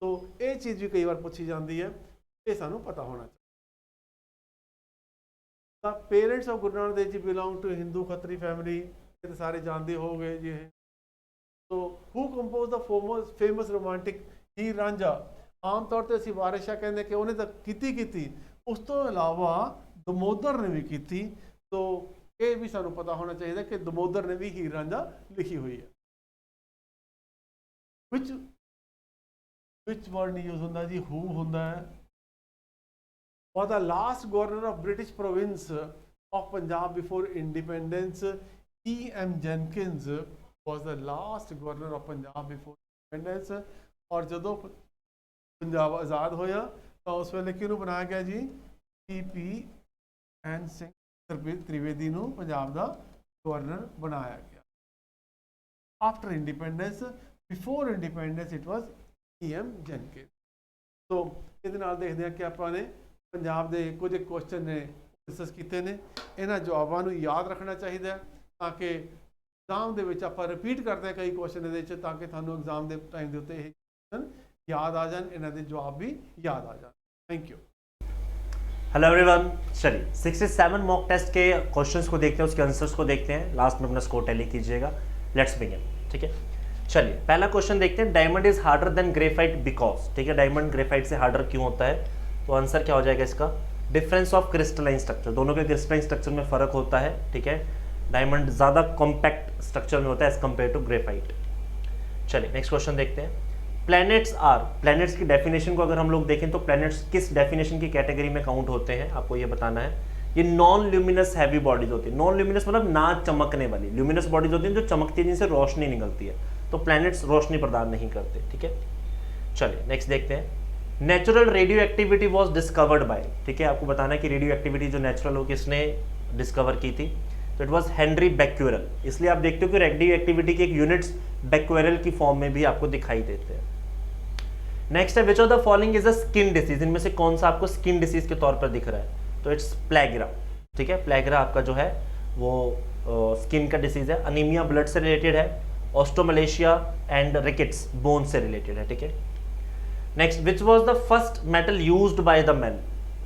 तो ये चीज़ भी कई बार पूछी जाती है, ये सानू पता होना चाहिए। Parents of Guru Nanak Dev ji belong to Hindu Khatri family, ये तो सारे जानते हो गए जी। तो who compose the famous romantic Heer Ranjha. ਆਮ ਤੌਰ ਤੇ ਅਸੀਂ ਵਾਰਿਸ ਸ਼ਾਹ ਕਹਿੰਦੇ ਕਿ ਉਹਨੇ ਤਾਂ ਕੀਤੀ, ਉਸ ਤੋਂ ਇਲਾਵਾ ਦਮੋਦਰ ਨੇ ਵੀ ਕੀਤੀ। तो ਇਹ ਵੀ ਸਾਨੂੰ ਪਤਾ ਹੋਣਾ ਚਾਹੀਦਾ ਕਿ ਦਮੋਦਰ ਨੇ ਵੀ ਹੀਰ ਰਾਂਝਾ ਲਿਖੀ ਹੋਈ ਹੈ। which word ਨਹੀਂ यूज ਹੁੰਦਾ ਜੀ, who ਹੁੰਦਾ ਹੈ। was the last governor of British province of Punjab before independence, E.M. Jenkins was the last governor of Punjab before independence। और ਜਦੋਂ पंजाब आज़ाद होया तो उस वेले किहनूं बनाया गया जी, P.N. सिंह त्रिवेदी नूं पंजाब दा गवर्नर बनाया गया। After independence, before independence it was E.M. Jenkins। तो ਇਹਦੇ ਨਾਲ ਦੇਖਦੇ ਹਾਂ ਕਿ ਆਪਾਂ ਨੇ ਪੰਜਾਬ ਦੇ ਕੁਝ ਕੁਐਸਚਨ ਨੇ ਡਿਸਕਸ ਕੀਤੇ ਨੇ, ਇਹਨਾਂ ਜਵਾਬਾਂ ਨੂੰ ਯਾਦ ਰੱਖਣਾ ਚਾਹੀਦਾ ਤਾਂ ਕਿ ਐਗਜ਼ਾਮ ਦੇ ਵਿੱਚ ਆਪਾਂ ਰਿਪੀਟ ਕਰਦੇ ਹਾਂ ਕਈ ਕੁਐਸਚਨ ਇਹਦੇ ਵਿੱਚ, ਤਾਂ ਕਿ ਤੁਹਾਨੂੰ ਐਗਜ਼ਾਮ ਦੇ ਟਾਈਮ ਦੇ ਉੱਤੇ ਇਹ ਕੁਐਸਚਨ याद आ जाए, इन्होंने जवाब भी याद आ जाए। Thank you. हेलो एवरीवन, चलिए 67 मॉक टेस्ट के क्वेश्चंस को देखते हैं, उसके आंसर्स को देखते हैं, लास्ट में अपना स्कोर टैली कीजिएगा। Let's begin. ठीक है, चलिए पहला क्वेश्चन देखते हैं। Diamond is harder than graphite because. ठीक है, डायमंड ग्रेफाइट से हार्डर क्यों होता है? तो आंसर क्या हो जाएगा इसका? डिफरेंस ऑफ क्रिस्टलाइन स्ट्रक्चर, दोनों के क्रिस्टलाइन स्ट्रक्चर में फर्क होता है। ठीक है, डायमंड ज़्यादा कॉम्पैक्ट स्ट्रक्चर में होता है एज कम्पेयर टू ग्रेफाइट। चलिए नेक्स्ट क्वेश्चन देखते हैं। प्लैनेट्स आर, प्लैनेट्स की डेफिनेशन को अगर हम लोग देखें तो प्लैनेट्स किस डेफिनेशन की कैटेगरी में काउंट होते हैं, आपको ये बताना है। ये नॉन ल्यूमिनस हैवी बॉडीज होती है। नॉन ल्यूमिनस मतलब ना चमकने वाली, ल्यूमिनस बॉडीज होती हैं जो चमकती है, जिनसे रोशनी निकलती है। तो प्लैनेट्स रोशनी प्रदान नहीं करते। ठीक है, चलिए नेक्स्ट देखते हैं। Natural radio activity was discovered by. ठीक है, आपको बताना है कि रेडियो एक्टिविटी जो नेचुरल हो किसने डिस्कवर की थी? तो इट वॉज हेनरी बेक्वेरल। इसलिए आप देखते हो कि रेडियो एक्टिविटी के एक यूनिट्स बेक्वेरल की फॉर्म में भी आपको दिखाई देते हैं। नेक्स्ट है, विच of the following is a skin disease. इनमें से कौन सा आपको स्किन डिसीज के तौर पर दिख रहा है? तो इट्स प्लेग्रा। ठीक है, प्लेग्रा आपका जो है वो स्किन का डिसीज है। अनीमिया ब्लड से रिलेटेड है। ऑस्टोमलेशिया एंड रिकेट्स बोन से रिलेटेड है। ठीक है, next, which was the first metal used by the man.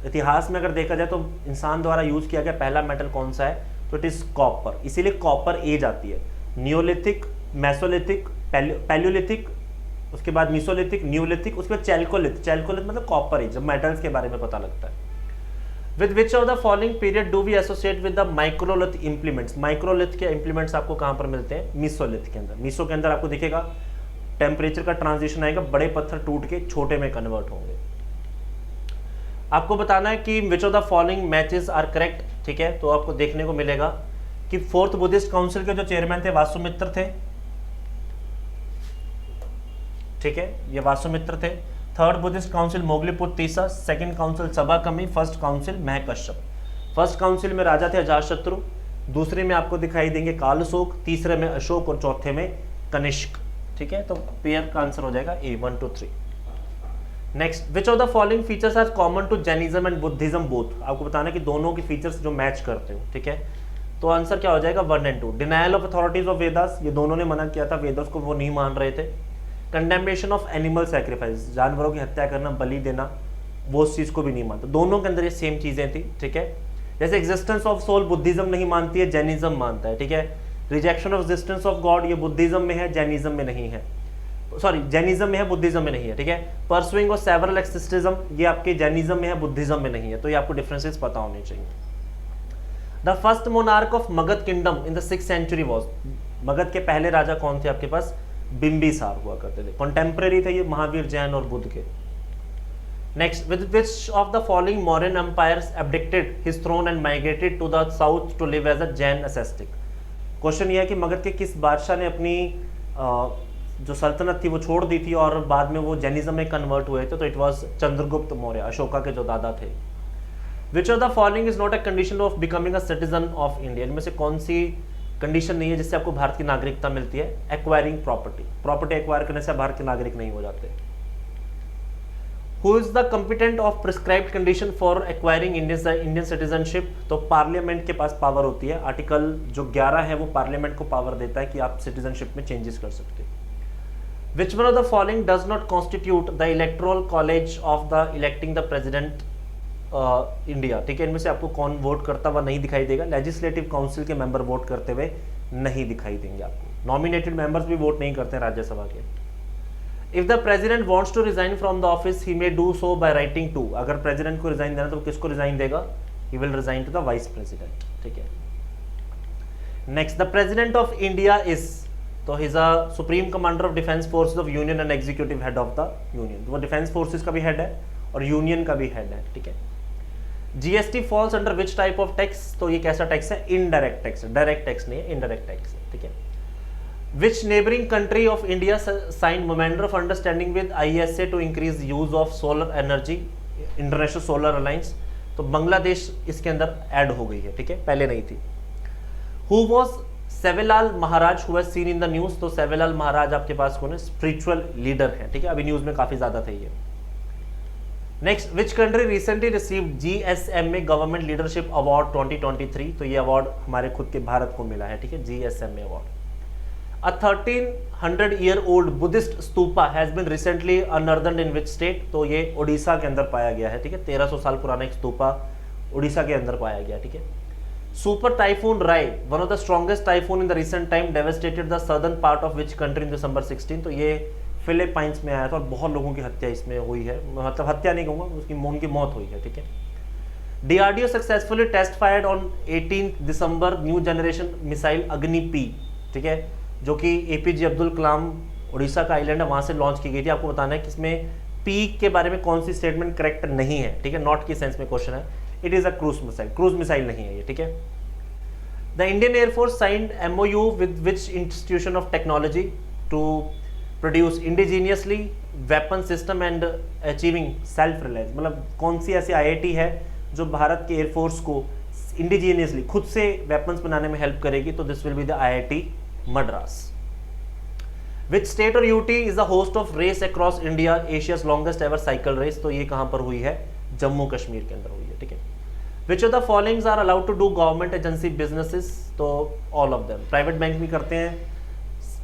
इतिहास में अगर देखा जाए तो इंसान द्वारा यूज किया गया पहला मेटल कौन सा है? तो इट इज कॉपर। इसीलिए कॉपर एज आती है। नियोलिथिक, मेसोलिथिक, पैलियोलिथिक, उसके बाद मीसोलिथिक, न्यूलिथिक, उसके बाद चैल्कोलिथ। चैल्कोलिथ मतलब कॉपर एज, जब मेटल्स के बारे में पता लगता है। With which of the following period do we associate with the microlith implements. Microlith के इंप्लीमेंट्स आपको कहाँ पर मिलते हैं? मीसोलिथ के अंदर। मीसो के अंदर आपको दिखेगा टेम्परेचर का ट्रांजिशन आएगा, बड़े पत्थर टूट के छोटे में कन्वर्ट होंगे। आपको बताना है कि which of the following matches are correct. ठीक है, तो आपको देखने को मिलेगा कि फोर्थ बुद्धिस्ट काउंसिल के जो चेयरमैन थे वासुमित्र थे। ठीक है, ये वासुमित्र थे। थर्ड बुद्धिस्ट काउंसिल मोगलीपुत्र तीसरा, second council Sabhakami, first council Mahakashyap. First council में राजा थे अजातशत्रु, दूसरे में आपको दिखाई देंगे कालशोक, तीसरे में अशोक और चौथे में कनिष्क। ठीक है, तो पेयर का आंसर हो जाएगा A 1 2 3। Next, which of the following features are common to Jainism and Buddhism both. आपको बताना कि दोनों के फीचर्स जो मैच करते हो। ठीक है, तो आंसर क्या हो जाएगा 1 और 2। Denial of authorities of Vedas, ये दोनों ने मना किया था, वेदास को वो नहीं मान रहे थे। कंडेमनेशन ऑफ एनिमल सैक्रिफाइस, जानवरों की हत्या करना, बलि देना, वो उस चीज़ को भी नहीं मानता। दोनों के अंदर ये सेम चीज़ें थी। ठीक है, जैसे एग्जिस्टेंस ऑफ सोल बुद्धिज्म नहीं मानती है, जैनिज्म मानता है। ठीक है, rejection of existence of God ये बुद्धिज्म में है, जैनिज्म में नहीं है। सॉरी, जैनिज्म में है, बुद्धिज्म में नहीं है। ठीक है, परसुइंग ऑफ सेवरल एक्सिस्टिज्म ये आपके जैनिज्म में है, बुद्धिज्म में नहीं है। तो ये आपको डिफरेंसेस पता होने चाहिए। The first monarch of Magadha kingdom in the 6th century was. Magadha के पहले राजा कौन थे आपके पास? बिंबिसार हुआ करते थे। कॉन्टेम्पररी थे ये महावीर जैन और बुद्ध के। Next, with which of the following Mauryan emperors abdicated his throne and migrated to the south to live as a Jain ascetic. Question ये है कि मगध के किस बादशाह ने अपनी जो सल्तनत थी वो छोड़ दी थी और बाद में वो जैनिज्म में कन्वर्ट हुए थे? तो इट वॉज चंद्रगुप्त मौर्य, अशोका के जो दादा थे। विच of the following is not a condition of becoming a citizen of India. इनमें से कौन सी कंडीशन नहीं है जिससे आपको भारत की नागरिकता मिलती है? एक्वायरिंग प्रॉपर्टी, प्रॉपर्टी एक्वायर करने से भारत के नागरिक नहीं हो जाते। Who is the competent of prescribed condition for acquiring Indian citizenship? तो पार्लियामेंट के पास पावर होती है। आर्टिकल जो 11 है वो पार्लियामेंट को पावर देता है कि आप सिटीजनशिप में चेंजेस कर सकते हैं। Which one of the following does not constitute the electoral college of the electing the president India? ठीक है, इनमें से आपको कौन वोट करता हुआ नहीं दिखाई देगा? लेजिस्लेटिव काउंसिल के मेंबर वोट करते हुए नहीं दिखाई देंगे आपको। नॉमिनेटेड मेंबर्स भी वोट नहीं करते हैं राज्यसभा के। If the president wants to resign from the office he may do so by writing to, अगर प्रेसिडेंट को रिजाइन देना तो किसको रिजाइन देगा, he will resign to the vice president, ठीक है। Next, the president of India is, तो he is a supreme commander of defence forces of union and executive head of the union, तो वो defence forces का भी head है और union का भी हेड है, ठीक है। GST falls under which type of tax, तो ये कैसा टैक्स है, इनडायरेक्ट टैक्स, डायरेक्ट टैक्स नहीं है, इनडायरेक्ट टैक्स है, ठीक है। Which neighboring country of India signed memorandum of understanding with ISA to increase use of solar energy, International Solar Alliance, तो बांग्लादेश इसके अंदर ऐड हो गई है, ठीक है, पहले नहीं थी। Who was सेवेलाल Maharaj who was seen in the news, तो सेवेलाल महाराज आपके पास कौन है, स्पिरिचुअल लीडर है, ठीक है, अभी न्यूज में काफी ज्यादा थे ये। Next, which country recently received GSMA government leadership award 2023, तो ये अवार्ड हमारे खुद के भारत को मिला है, ठीक है, GSMA award. A 1300-year-old Buddhist stupa has been recently unearthed in which state, तो ये उड़ीसा के अंदर पाया गया है, ठीक है, 1300 साल पुराना एक स्तूपा उड़ीसा के अंदर पाया गया, ठीक है। Super typhoon Rai, one of the strongest typhoon in the recent time, devastated the southern part of which country in December 16, तो ये फिलीपाइंस में आया था और बहुत लोगों की हत्या इसमें हुई है, मतलब हत्या नहीं कहूँगा, उनकी मौत हुई है, ठीक है। DRDO successfully test fired on 18 December new generation missile Agni P, ठीक है, जो कि APJ अब्दुल कलाम उड़ीसा का आइलैंड है वहां से लॉन्च की गई थी। आपको बताना है कि इसमें पी के बारे में कौन सी स्टेटमेंट करेक्ट नहीं है, ठीक है, नॉट की सेंस में क्वेश्चन है, it is a cruise missile नहीं है ये, ठीक है। The Indian air force signed MOU with which institution of technology to produce indigenously weapon system and achieving self reliance, मतलब कौन सी ऐसी IIT है जो भारत के एयरफोर्स को इंडिजीनियसली खुद से वेपन्स बनाने में हेल्प करेगी, तो this will be the IIT Madras. Which state or UT is the host of race across India, Asia's longest ever cycle race, तो ये कहां पर हुई है, जम्मू कश्मीर के अंदर हुई है, ठीक है। Which of the following are allowed to do government agency businesses, तो all of them, private bank भी करते हैं,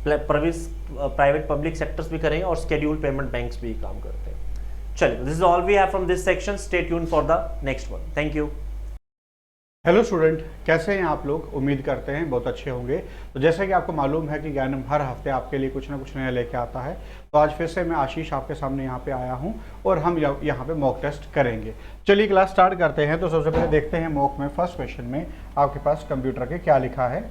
प्राइवेट पब्लिक सेक्टर्स भी करेंगे और scheduled payment banks भी काम करते हैं। चलिए, this is all we have from this section, stay tuned for the next one, thank you। Hello student, कैसे हैं आप लोग? उम्मीद करते हैं बहुत अच्छे होंगे। तो जैसे कि आपको मालूम है कि ज्ञानम हर हफ्ते आपके लिए कुछ ना कुछ नया लेके आता है, तो आज फिर से मैं आशीष आपके सामने यहाँ पे आया हूँ और हम यहाँ पे मॉक टेस्ट करेंगे। चलिए क्लास स्टार्ट करते हैं। तो सबसे पहले देखते हैं मॉक में फर्स्ट क्वेश्चन में आपके पास कंप्यूटर के क्या लिखा है।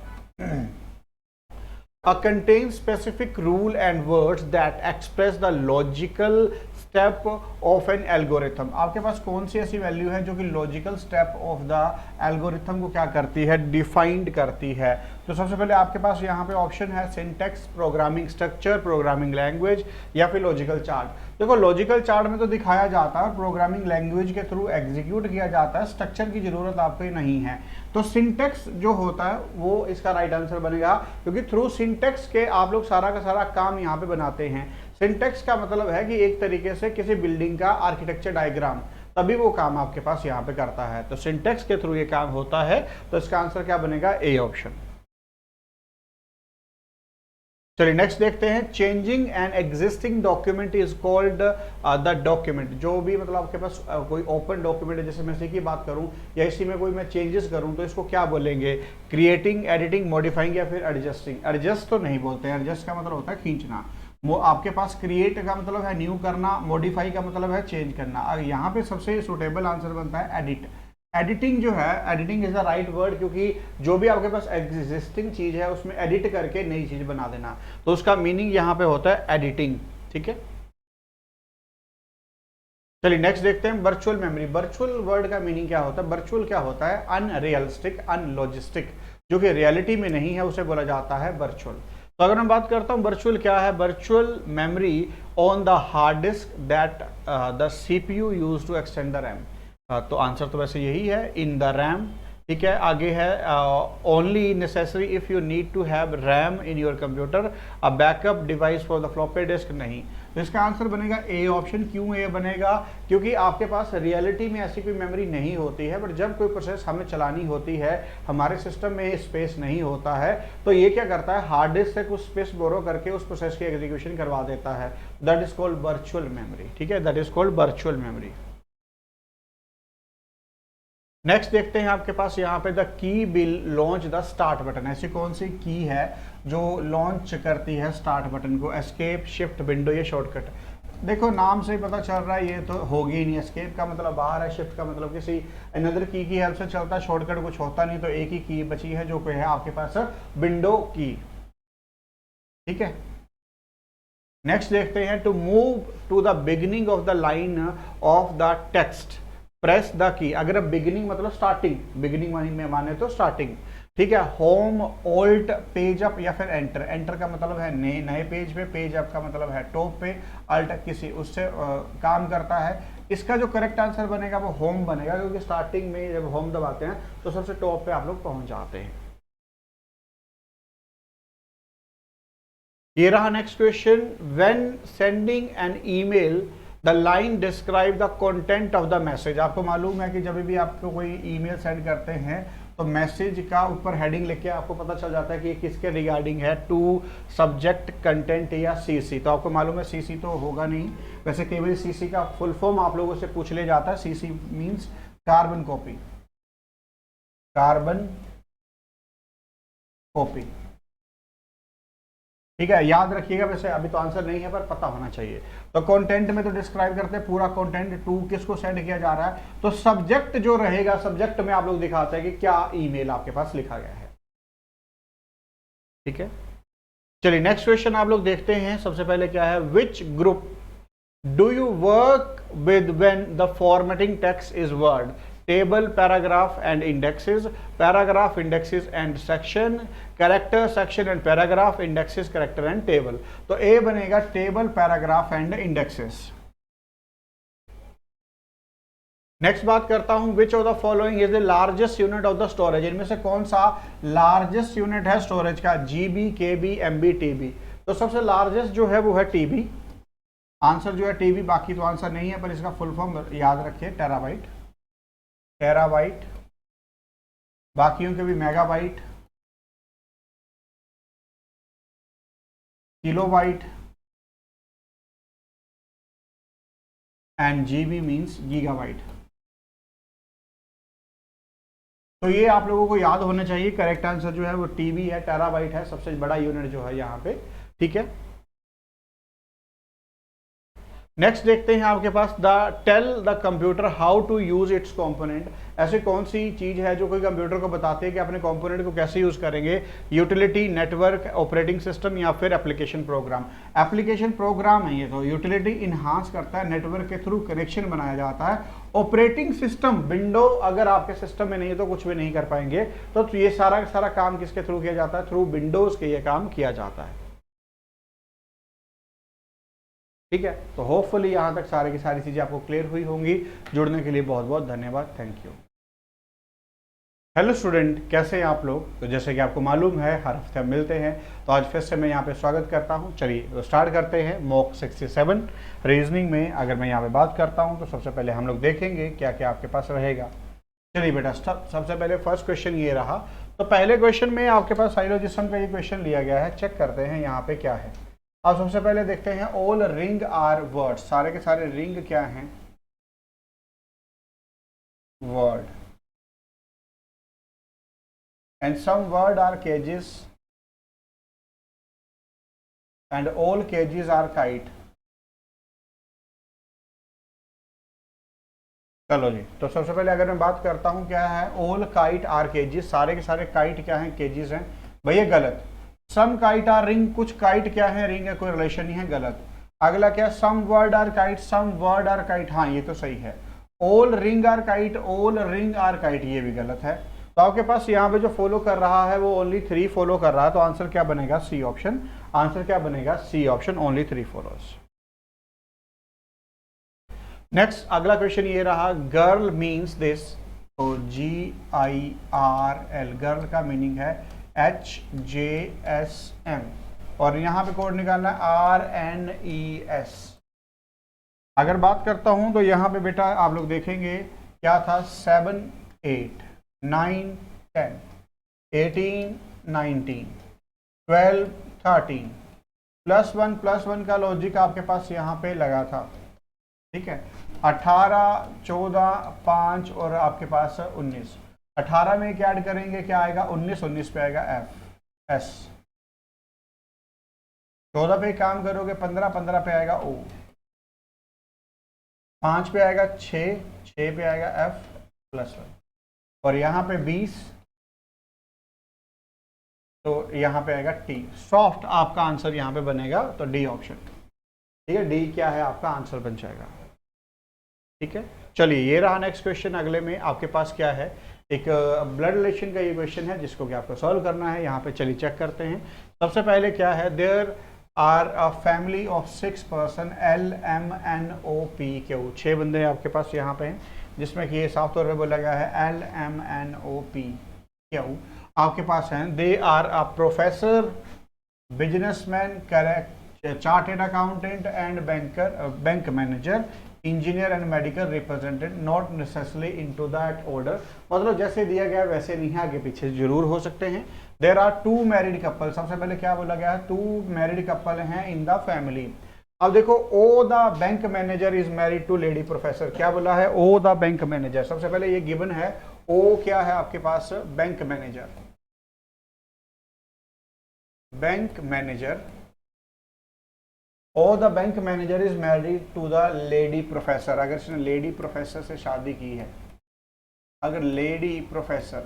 contain specific rule and words that express the logical step of an algorithm। आपके पास कौन सी ऐसी वैल्यू है जो कि logical step of the algorithm को क्या करती है, डिफाइंड करती है। तो सबसे पहले आपके पास यहाँ पे ऑप्शन है syntax, programming structure, programming language या फिर लॉजिकल चार्ट। देखो लॉजिकल चार्ट में तो दिखाया जाता है और प्रोग्रामिंग लैंग्वेज के थ्रू एग्जीक्यूट किया जाता है, स्ट्रक्चर की जरूरत आपको नहीं है। तो सिंटैक्स जो होता है वो इसका राइट आंसर बनेगा, क्योंकि थ्रू सिंटैक्स के आप लोग सारा का सारा काम यहाँ पे बनाते हैं। सिंटैक्स का मतलब है कि एक तरीके से किसी बिल्डिंग का आर्किटेक्चर डायग्राम, तभी वो काम आपके पास यहाँ पे करता है। तो सिंटैक्स के थ्रू ये काम होता है, तो इसका आंसर क्या बनेगा, ए ऑप्शन। चलिए नेक्स्ट देखते हैं। Changing an existing document is called the document. जो भी मतलब आपके पास कोई ओपन डॉक्यूमेंट है, जैसे मैं इसी की बात करूं या इसी में कोई मैं चेंजेस करूं, तो इसको क्या बोलेंगे, क्रिएटिंग, एडिटिंग, मॉडिफाइंग या फिर एडजस्टिंग। एडजस्ट तो नहीं बोलते हैं, एडजस्ट का मतलब होता है खींचना। वो आपके पास क्रिएट का मतलब है न्यू करना, मॉडिफाई का मतलब है चेंज करना। अब यहाँ पे सबसे सुटेबल आंसर बनता है एडिट। एडिटिंग जो है, editing is the right word, क्योंकि जो भी आपके पास एग्जिस्टिंग चीज है उसमें एडिट करके नई चीज बना देना, तो उसका मीनिंग यहाँ पे होता है एडिटिंग, ठीक है। चलिए नेक्स्ट देखते हैं वर्चुअल मेमोरी। वर्चुअल वर्ड का मीनिंग क्या होता है, वर्चुअल क्या होता है, अनरियलिस्टिक, अनलॉजिस्टिक, जो कि रियलिटी में नहीं है उसे बोला जाता है वर्चुअल। तो अगर मैं बात करता हूँ वर्चुअल क्या है, virtual memory on the hard disk that the CPU use to extend the RAM. तो आंसर तो वैसे यही है, इन द रैम, ठीक है। आगे है only necessary if you need to have RAM in your computer, a backup device for the floppy disk नहीं। तो इसका आंसर बनेगा ए ऑप्शन। क्यों ए बनेगा, क्योंकि आपके पास रियलिटी में ऐसी कोई मेमोरी नहीं होती है, बट जब कोई प्रोसेस हमें चलानी होती है, हमारे सिस्टम में स्पेस नहीं होता है, तो ये क्या करता है, हार्ड डिस्क से कुछ स्पेस बोरो करके उस प्रोसेस की एग्जीक्यूशन करवा देता है। That is called virtual memory, ठीक है, that is called virtual memory. Next देखते हैं आपके पास यहाँ पे the key will launch the start button. ऐसी कौन सी की है जो लॉन्च करती है स्टार्ट बटन को? एस्केप, शिफ्ट, विंडो, ये शॉर्टकट। देखो नाम से ही पता चल रहा है ये तो होगी ही नहीं। एस्केप का मतलब बाहर है, शिफ्ट का मतलब किसी अनदर की हेल्प से चलता है, शॉर्टकट कुछ होता नहीं, तो एक ही की बची है जो कोई है आपके पास विंडो की। ठीक है, नेक्स्ट देखते हैं to move to the beginning of the line of the text press the key. अगर बिगिनिंग मतलब स्टार्टिंग, बिगिनिंग में माने तो स्टार्टिंग। ठीक है, होम, ओल्ट, पेज अप या फिर एंटर। एंटर का मतलब है नए पेज पे, पेज अप का मतलब है टॉप पे, अल्ट किसी उससे काम करता है। इसका जो करेक्ट आंसर बनेगा वो होम बनेगा, क्योंकि स्टार्टिंग में जब होम दबाते हैं तो सबसे टॉप पे आप लोग पहुंच जाते हैं। ये रहा next question, when sending an email the line describe the content of the message. आपको मालूम है कि जब भी आपको कोई ईमेल सेंड करते हैं तो मैसेज का ऊपर हेडिंग लिख के आपको पता चल जाता है कि ये किसके रिगार्डिंग है, टू, सब्जेक्ट, कंटेंट या सीसी। तो आपको मालूम है सीसी तो होगा नहीं, वैसे कई बार सीसी का फुल फॉर्म आप लोगों से पूछ ले जाता है। CC means carbon copy, carbon copy. ठीक है, याद रखिएगा, वैसे अभी तो आंसर नहीं है पर पता होना चाहिए। तो कंटेंट में तो डिस्क्राइब करते हैं पूरा कंटेंट, टू किसको सेंड किया जा रहा है, तो सब्जेक्ट जो रहेगा, सब्जेक्ट में आप लोग दिखाते हैं कि क्या ईमेल आपके पास लिखा गया है। ठीक है, चलिए नेक्स्ट क्वेश्चन आप लोग देखते हैं। सबसे पहले क्या है, which group do you work with when the formatting text is word? Table, paragraph and indexes, paragraph, indexes and section, character, section and paragraph, indexes, character and table. तो ए बनेगा table, paragraph and indexes. Next बात करता हूं, विच of the following is the largest unit of the storage? इनमें से कौन सा largest unit है स्टोरेज का? जीबी, केबी, एमबी, टीबी। तो सबसे लार्जेस्ट जो है वो है टीबी। आंसर जो है टीबी, बाकी तो आंसर नहीं है, पर इसका फुल फॉर्म याद रखिए, टेराबाइट, टेराबाइट, बाकियों के भी megabyte, kilobyte and GB means gigabyte. तो ये आप लोगों को याद होना चाहिए। करेक्ट आंसर जो है वो टीबी है, टेराबाइट है सबसे बड़ा यूनिट जो है यहाँ पे। ठीक है, नेक्स्ट देखते हैं आपके पास, the tell the computer how to use its component. ऐसी कौन सी चीज है जो कोई कंप्यूटर को बताती है कि अपने कंपोनेंट को कैसे यूज करेंगे? यूटिलिटी, नेटवर्क, ऑपरेटिंग सिस्टम या फिर एप्लीकेशन प्रोग्राम। एप्लीकेशन प्रोग्राम है ये, तो यूटिलिटी इन्हांस करता है, नेटवर्क के थ्रू कनेक्शन बनाया जाता है, ऑपरेटिंग सिस्टम, विंडो अगर आपके सिस्टम में नहीं है तो कुछ भी नहीं कर पाएंगे। तो ये सारा सारा काम किसके थ्रू किया जाता है? थ्रू विंडोज के ये काम किया जाता है। ठीक है, तो होपफुली यहाँ तक सारी की सारी चीज़ें आपको क्लियर हुई होंगी। जुड़ने के लिए बहुत बहुत धन्यवाद, थैंक यू। हेलो स्टूडेंट, कैसे हैं आप लोग? तो जैसे कि आपको मालूम है हर हफ्ते हम मिलते हैं, तो आज फिर से मैं यहाँ पे स्वागत करता हूँ। चलिए तो स्टार्ट करते हैं मॉक 67 रीजनिंग में। अगर मैं यहाँ पे बात करता हूँ तो सबसे पहले हम लोग देखेंगे क्या क्या आपके पास रहेगा। चलिए बेटा, सबसे पहले फर्स्ट क्वेश्चन ये रहा। तो पहले क्वेश्चन में आपके पास साइलोजिज्म का ये क्वेश्चन लिया गया है, चेक करते हैं यहाँ पे क्या है। अब सबसे पहले देखते हैं, ऑल रिंग आर वर्ड। सारे के सारे रिंग क्या हैं? Word. And some word are cages and all cages are kite. चलो जी, तो सबसे पहले अगर मैं बात करता हूं क्या है, ऑल काइट आर केजेस। सारे के सारे काइट क्या हैं? केजेस हैं। भैया गलत। सम काइट आर रिंग, कुछ काइट क्या है? रिंग है, कोई रिलेशन नहीं है, गलत। अगला क्या, some word are kite, some word are kite, हाँ ये तो सही है। All ring are kite, all ring are kite, ये भी गलत है। तो आपके पास यहाँ पे जो फॉलो कर रहा है वो ओनली 3 फॉलो कर रहा है, तो आंसर क्या बनेगा? C option. आंसर क्या बनेगा? C option, only 3 follows. Next अगला क्वेश्चन ये रहा, गर्ल मीन्स दिस। तो GIRL, गर्ल का मीनिंग है HJSM, और यहाँ पे कोड निकालना है RNES। अगर बात करता हूं तो यहाँ पे बेटा आप लोग देखेंगे क्या था, 7 8 9 10 18 19 12 13 +1 का लॉजिक आपके पास यहाँ पे लगा था। ठीक है, 18, 14, 5 और आपके पास 19। 18 में क्या ऐड करेंगे, क्या आएगा 19, 19 पे आएगा एफ एस। 14 पे काम करोगे 15, 15 पे आएगा ओ। 5 पे आएगा 6, 6 पे आएगा एफ प्लस 1। और यहाँ पे 20 तो यहाँ पे आएगा टी। सॉफ्ट आपका आंसर यहाँ पे बनेगा तो डी ऑप्शन। ठीक है, डी क्या है आपका आंसर बन जाएगा। ठीक है, चलिए ये रहा नेक्स्ट क्वेश्चन। अगले में आपके पास क्या है, एक ब्लड रिलेशन का ये क्वेश्चन है जिसको कि आपको सॉल्व करना है। यहाँ पे चलिए चेक करते हैं। सबसे पहले क्या है, there are a family of 6 person L M N O P Q. 6 बंदे आपके पास यहाँ पे हैं, जिसमें कि ये साफ तौर पे बोला गया है L M N O P Q आपके पास हैं। They are a professor, businessman, correct, chartered accountant and bank manager, engineer and medical representative, not necessarily into that order. मतलब जैसे दिया गया वैसे नहीं है, आगे पीछे जरूर हो सकते हैं। There are 2 married couple. सबसे पहले क्या बोला गया है, 2 मैरिड कपल हैं इन द फैमिली। अब देखो, O the bank manager is married to lady professor. क्या बोला है, ओ द बैंक मैनेजर। सबसे पहले ये गिवन है, ओ क्या है आपके पास, bank manager. Bank manager, O the bank manager is married to the lady professor. अगर इसने लेडी प्रोफेसर से शादी की है, अगर लेडी प्रोफेसर,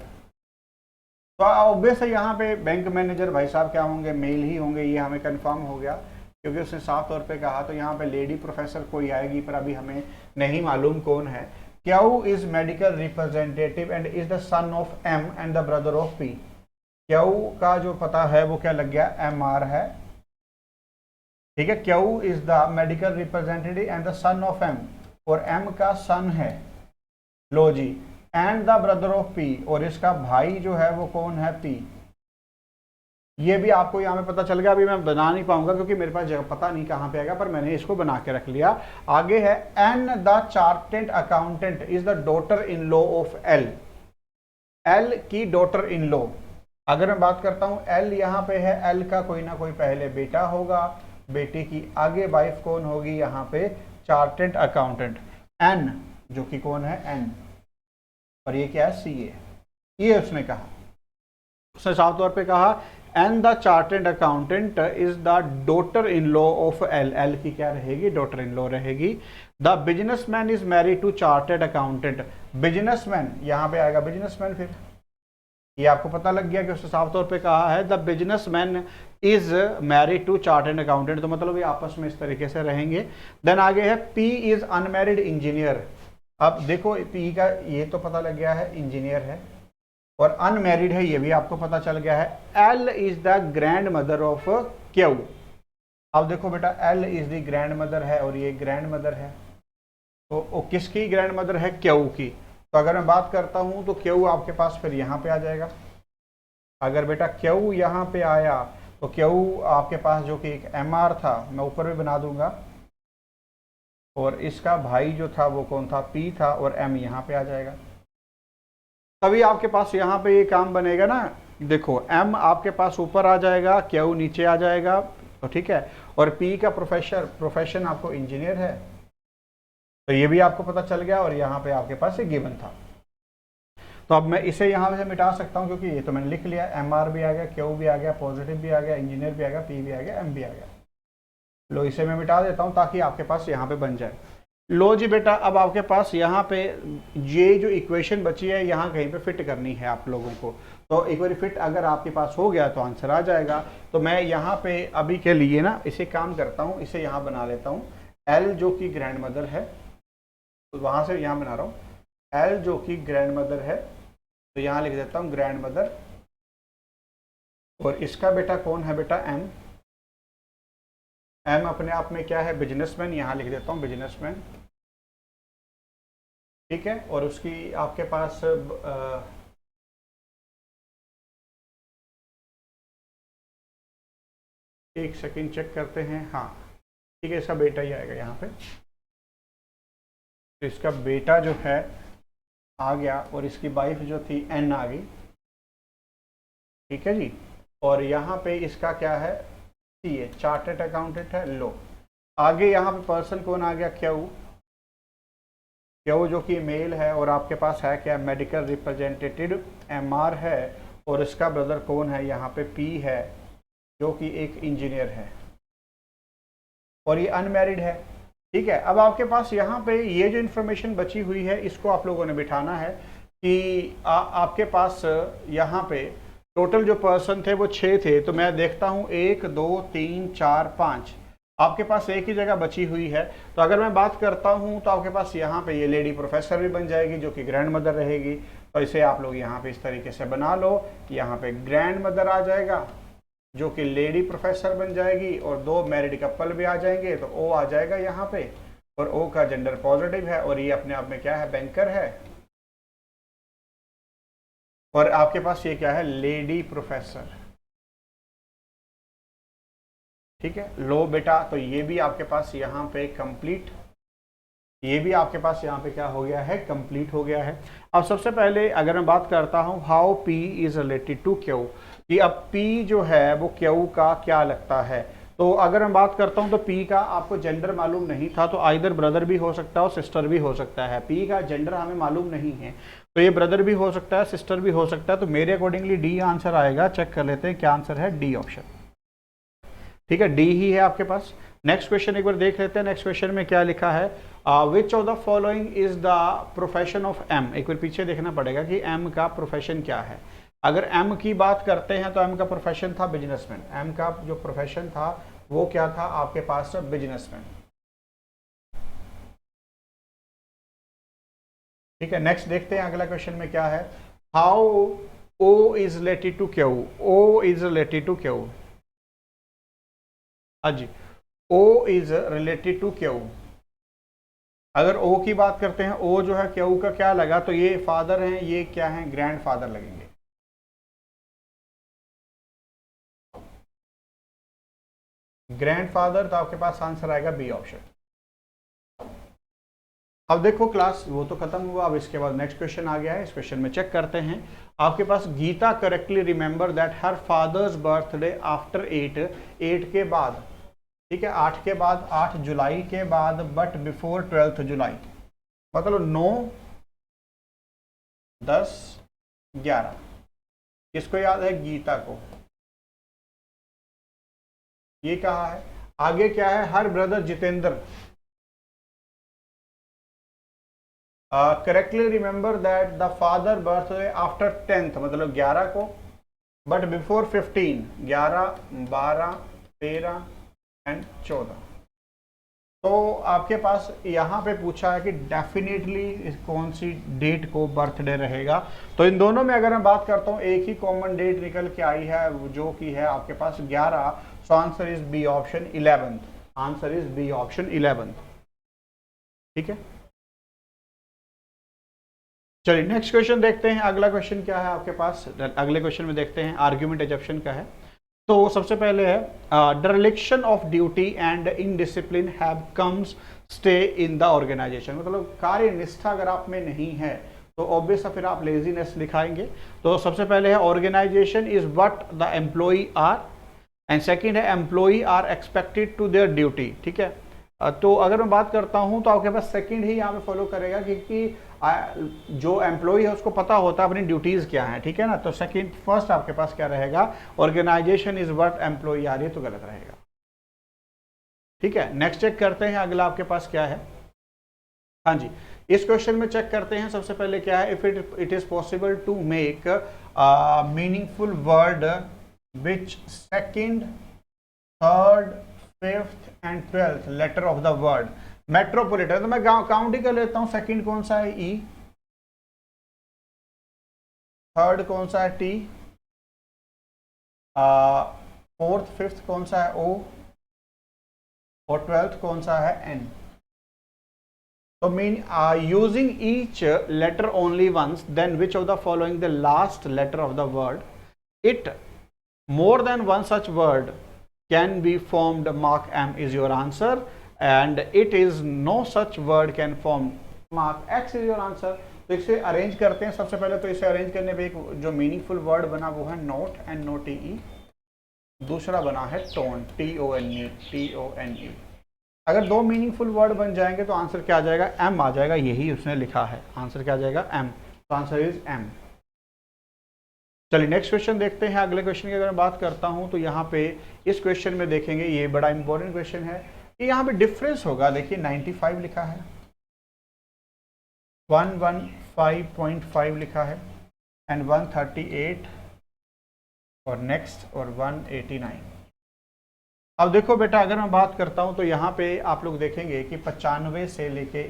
तो ऑब्वियस है यहाँ पे बैंक मैनेजर भाई साहब क्या होंगे, मेल ही होंगे। ये हमें कंफर्म हो गया क्योंकि उसने साफ तौर पे कहा। तो यहाँ पे लेडी प्रोफेसर कोई आएगी, पर अभी हमें नहीं मालूम कौन है। Q is medical representative and is the son of M and the brother of P. Q का जो पता है वो क्या लग गया, एम आर है। ठीक है, Q is the medical representative and the son of M, और एम का सन है, लो जी, and the brother of P, और इसका भाई जो है वो कौन है, पी। ये भी आपको यहाँ पे पता चल गया। अभी मैं बना नहीं पाऊंगा क्योंकि मेरे पास जगह पता नहीं कहाँ पे आएगा, पर मैंने इसको बना के रख लिया। आगे है, and the chartered accountant is the daughter in law of L. L की डॉटर इन लॉ, अगर मैं बात करता हूं एल यहाँ पे है, एल का कोई ना कोई पहले बेटा होगा, बेटे की आगे वाइफ कौन होगी, यहाँ पे चार्टेड अकाउंटेंट। एन जो कि कौन है, एन, और ये क्या है, सी ए। ये उसने कहा, उसने साफ तौर पे कहा and the chartered accountant is the daughter in law of L. L की क्या रहेगी, डॉटर इन लॉ रहेगी। The businessman is married to chartered accountant. Businessman यहाँ पे आएगा, बिजनेसमैन, फिर ये आपको पता लग गया कि उसने साफ तौर पे कहा है the businessman is married to chartered accountant, तो मतलब ये आपस में इस तरीके से रहेंगे। देन आगे है, पी इज अनमैरिड इंजीनियर। अब देखो, पी का ये तो पता लग गया है, इंजीनियर है, और अनमैरिड है, ये भी आपको पता चल गया है। L is the grand mother of Q. अब देखो बेटा, L is the grand mother है और ये ग्रैंड मदर है, तो किसकी ग्रैंड मदर है, क्यू की। तो अगर मैं बात करता हूं तो क्यू आपके पास फिर यहाँ पे आ जाएगा। अगर बेटा क्यू यहाँ पे आया तो क्यू आपके पास जो कि एक एम आर था, मैं ऊपर भी बना दूंगा, और इसका भाई जो था वो कौन था, पी था, और एम यहाँ पे आ जाएगा। तभी आपके पास यहाँ पे ये काम बनेगा ना। देखो, एम आपके पास ऊपर आ जाएगा, क्यू नीचे आ जाएगा, तो ठीक है, और पी का प्रोफेशन आपको इंजीनियर है, तो ये भी आपको पता चल गया। और यहाँ पे आपके पास ये गिवन था, तो अब मैं इसे यहाँ से मिटा सकता हूँ क्योंकि ये तो मैंने लिख लिया। एम आर भी आ गया, क्यू भी आ गया, पॉजिटिव भी आ गया, इंजीनियर भी आ गया, पी भी आ गया, एम भी आ गया। लो, इसे मैं मिटा देता हूँ ताकि आपके पास यहाँ पे बन जाए। लो जी बेटा, अब आपके पास यहाँ पे ये जो इक्वेशन बची है यहाँ कहीं पे फिट करनी है आप लोगों को। तो एक बार फिट अगर आपके पास हो गया तो आंसर आ जाएगा। तो मैं यहाँ पे अभी के लिए ना इसे काम करता हूँ, इसे यहाँ बना लेता हूँ। एल जो कि ग्रैंड मदर है, तो वहाँ से यहाँ बना रहा हूँ, एल जो कि ग्रैंड मदर है, तो यहाँ लिख देता हूँ ग्रैंड मदर, और इसका बेटा कौन है, बेटा एम। एम अपने आप में क्या है, बिजनेसमैन, यहाँ लिख देता हूँ बिजनेसमैन, ठीक है। और उसकी आपके पास एक सेकंड चेक करते हैं, हाँ ठीक है, इसका बेटा ही आएगा यहाँ पे। तो इसका बेटा जो है आ गया, और इसकी वाइफ जो थी एन आ गई, ठीक है जी। और यहाँ पे इसका क्या है, सी ए, चार्टेड अकाउंटेंट है। लो, आगे यहाँ पे पर्सन कौन आ गया, क्यू। क्यू जो कि मेल है, और आपके पास है क्या, मेडिकल रिप्रेजेंटेटिव MR है, और इसका ब्रदर कौन है, यहाँ पे P है जो कि एक इंजीनियर है, और ये अनमैरिड है। ठीक है, अब आपके पास यहाँ पे ये जो इन्फॉर्मेशन बची हुई है इसको आप लोगों ने बिठाना है कि आपके पास यहाँ पे टोटल जो पर्सन थे वो 6 थे, तो मैं देखता हूँ 1 2 3 4 5, आपके पास एक ही जगह बची हुई है। तो अगर मैं बात करता हूँ तो आपके पास यहाँ पे ये लेडी प्रोफेसर भी बन जाएगी जो कि ग्रैंड मदर रहेगी। तो इसे आप लोग यहाँ पे इस तरीके से बना लो, यहाँ पे ग्रैंड मदर आ जाएगा जो कि लेडी प्रोफेसर बन जाएगी, और 2 मैरिड कपल भी आ जाएंगे, तो ओ आ जाएगा यहाँ पे, और ओ का जेंडर पॉजिटिव है, और ये अपने आप में क्या है, बैंकर है। और आपके पास ये क्या है, लेडी प्रोफेसर। ठीक है, लो बेटा, तो ये भी आपके पास यहाँ पे कंप्लीट, ये भी आपके पास यहाँ पे क्या हो गया है, कंप्लीट हो गया है। अब सबसे पहले अगर मैं बात करता हूँ how P is related to Q, कि अब P जो है वो Q का क्या लगता है। तो अगर मैं बात करता हूँ तो P का आपको जेंडर मालूम नहीं था, तो आइदर ब्रदर भी हो सकता है और सिस्टर भी हो सकता है। P का जेंडर हमें मालूम नहीं है, तो ये ब्रदर भी हो सकता है, सिस्टर भी हो सकता है, तो मेरे अकॉर्डिंगली D आंसर आएगा। चेक कर लेते हैं क्या आंसर है, D ऑप्शन। ठीक है, D ही है आपके पास। नेक्स्ट क्वेश्चन एक बार देख लेते हैं, नेक्स्ट क्वेश्चन में क्या लिखा है, विच of the following is the profession of M। एक बार पीछे देखना पड़ेगा कि M का प्रोफेशन क्या है। अगर M की बात करते हैं तो M का प्रोफेशन था बिजनेसमैन, M का जो प्रोफेशन था वो क्या था आपके पास, बिजनेसमैन। ठीक है, नेक्स्ट देखते हैं अगला क्वेश्चन में क्या है, how O is related to Q, O is related to Q। हाँ जी, O is related to Q। अगर O की बात करते हैं, O जो है Q का क्या लगा, तो ये फादर हैं, ये क्या है, ग्रैंड फादर लगेंगे। ग्रैंडफादर, तो आपके पास आंसर आएगा बी ऑप्शन। अब देखो क्लास वो तो खत्म हुआ, अब इसके बाद नेक्स्ट क्वेश्चन आ गया है। इस क्वेश्चन में चेक करते हैं, आपके पास Geeta correctly remember that her father's birthday after 8 के बाद, ठीक है, 8 के बाद, 8 जुलाई के बाद, बट बिफोर 12 जुलाई, मतलब 9 10 11। किसको याद है, गीता को, ये कहा है। आगे क्या है, her brother Jitendra correctly remember that the father birthday after 10th, मतलब 11 को, बट बिफोर 15, 11 12 13 एंड 14। तो आपके पास यहाँ पे पूछा है कि डेफिनेटली कौन सी डेट को बर्थडे रहेगा। तो इन दोनों में अगर मैं बात करता हूँ, एक ही कॉमन डेट निकल के आई है जो कि है आपके पास 11। So answer is B option 11th, answer is B option 11th। ठीक है, चलिए नेक्स्ट क्वेश्चन देखते हैं। अगला क्वेश्चन क्या है आपके पास, अगले क्वेश्चन में देखते हैं, आर्ग्यूमेंट एजप्शन का है। तो सबसे पहले है direction of duty and indiscipline have comes stay in the organisation, मतलब कार्य निष्ठा अगर आप में नहीं है तो ऑब्वियस फिर आप लेजीनेस लिखाएंगे। तो सबसे पहले है organisation is what the employee are, and second है employee are expected to their duty. ठीक है, तो अगर मैं बात करता हूं तो आपके पास सेकंड ही यहाँ पे फॉलो करेगा, क्योंकि जो एम्प्लॉई है उसको पता होता है अपनी ड्यूटीज क्या है। ठीक है ना, तो सेकंड, फर्स्ट आपके पास क्या रहेगा, organisation is what employee are, ये तो गलत रहेगा। ठीक है, नेक्स्ट चेक करते हैं अगला आपके पास क्या है। हाँ जी, इस क्वेश्चन में चेक करते हैं सबसे पहले क्या है, if it is possible to make meaningful word which second, third, fifth and 12th letter of the word metropolitan. तो मैं काउंट ही कर लेता हूं, सेकंड कौन सा है, ई, थर्ड कौन सा है, टी, फोर्थ फिफ्थ कौन सा है, ओ, और 12th कौन सा है, एन। तो mean using each letter only once, then which of the following the last letter of the word, it more than one such word can be formed, mark M is your answer, and it is no such word can form, mark X is your answer। तो इसे arrange करते हैं। सबसे पहले तो इसे arrange करने पे एक जो मीनिंगफुल वर्ड बना वो है नोट, एंड नोट ई, दूसरा बना है टोन, TONE, TONE। अगर दो मीनिंगफुल वर्ड बन जाएंगे तो आंसर क्या आ जाएगा, एम आ जाएगा, यही उसने लिखा है, आंसर क्या आ जाएगा, एम। तो आंसर इज एम। चलिए नेक्स्ट क्वेश्चन देखते हैं। अगले क्वेश्चन की अगर मैं बात करता हूं तो यहाँ पे इस क्वेश्चन में देखेंगे, ये बड़ा इंपॉर्टेंट क्वेश्चन है, कि यहाँ पे डिफरेंस होगा। देखिए 95 लिखा है, 115.5 लिखा है, एंड 138 और नेक्स्ट और 189। अब देखो बेटा, अगर मैं बात करता हूं तो यहाँ पे आप लोग देखेंगे कि 95 से लेके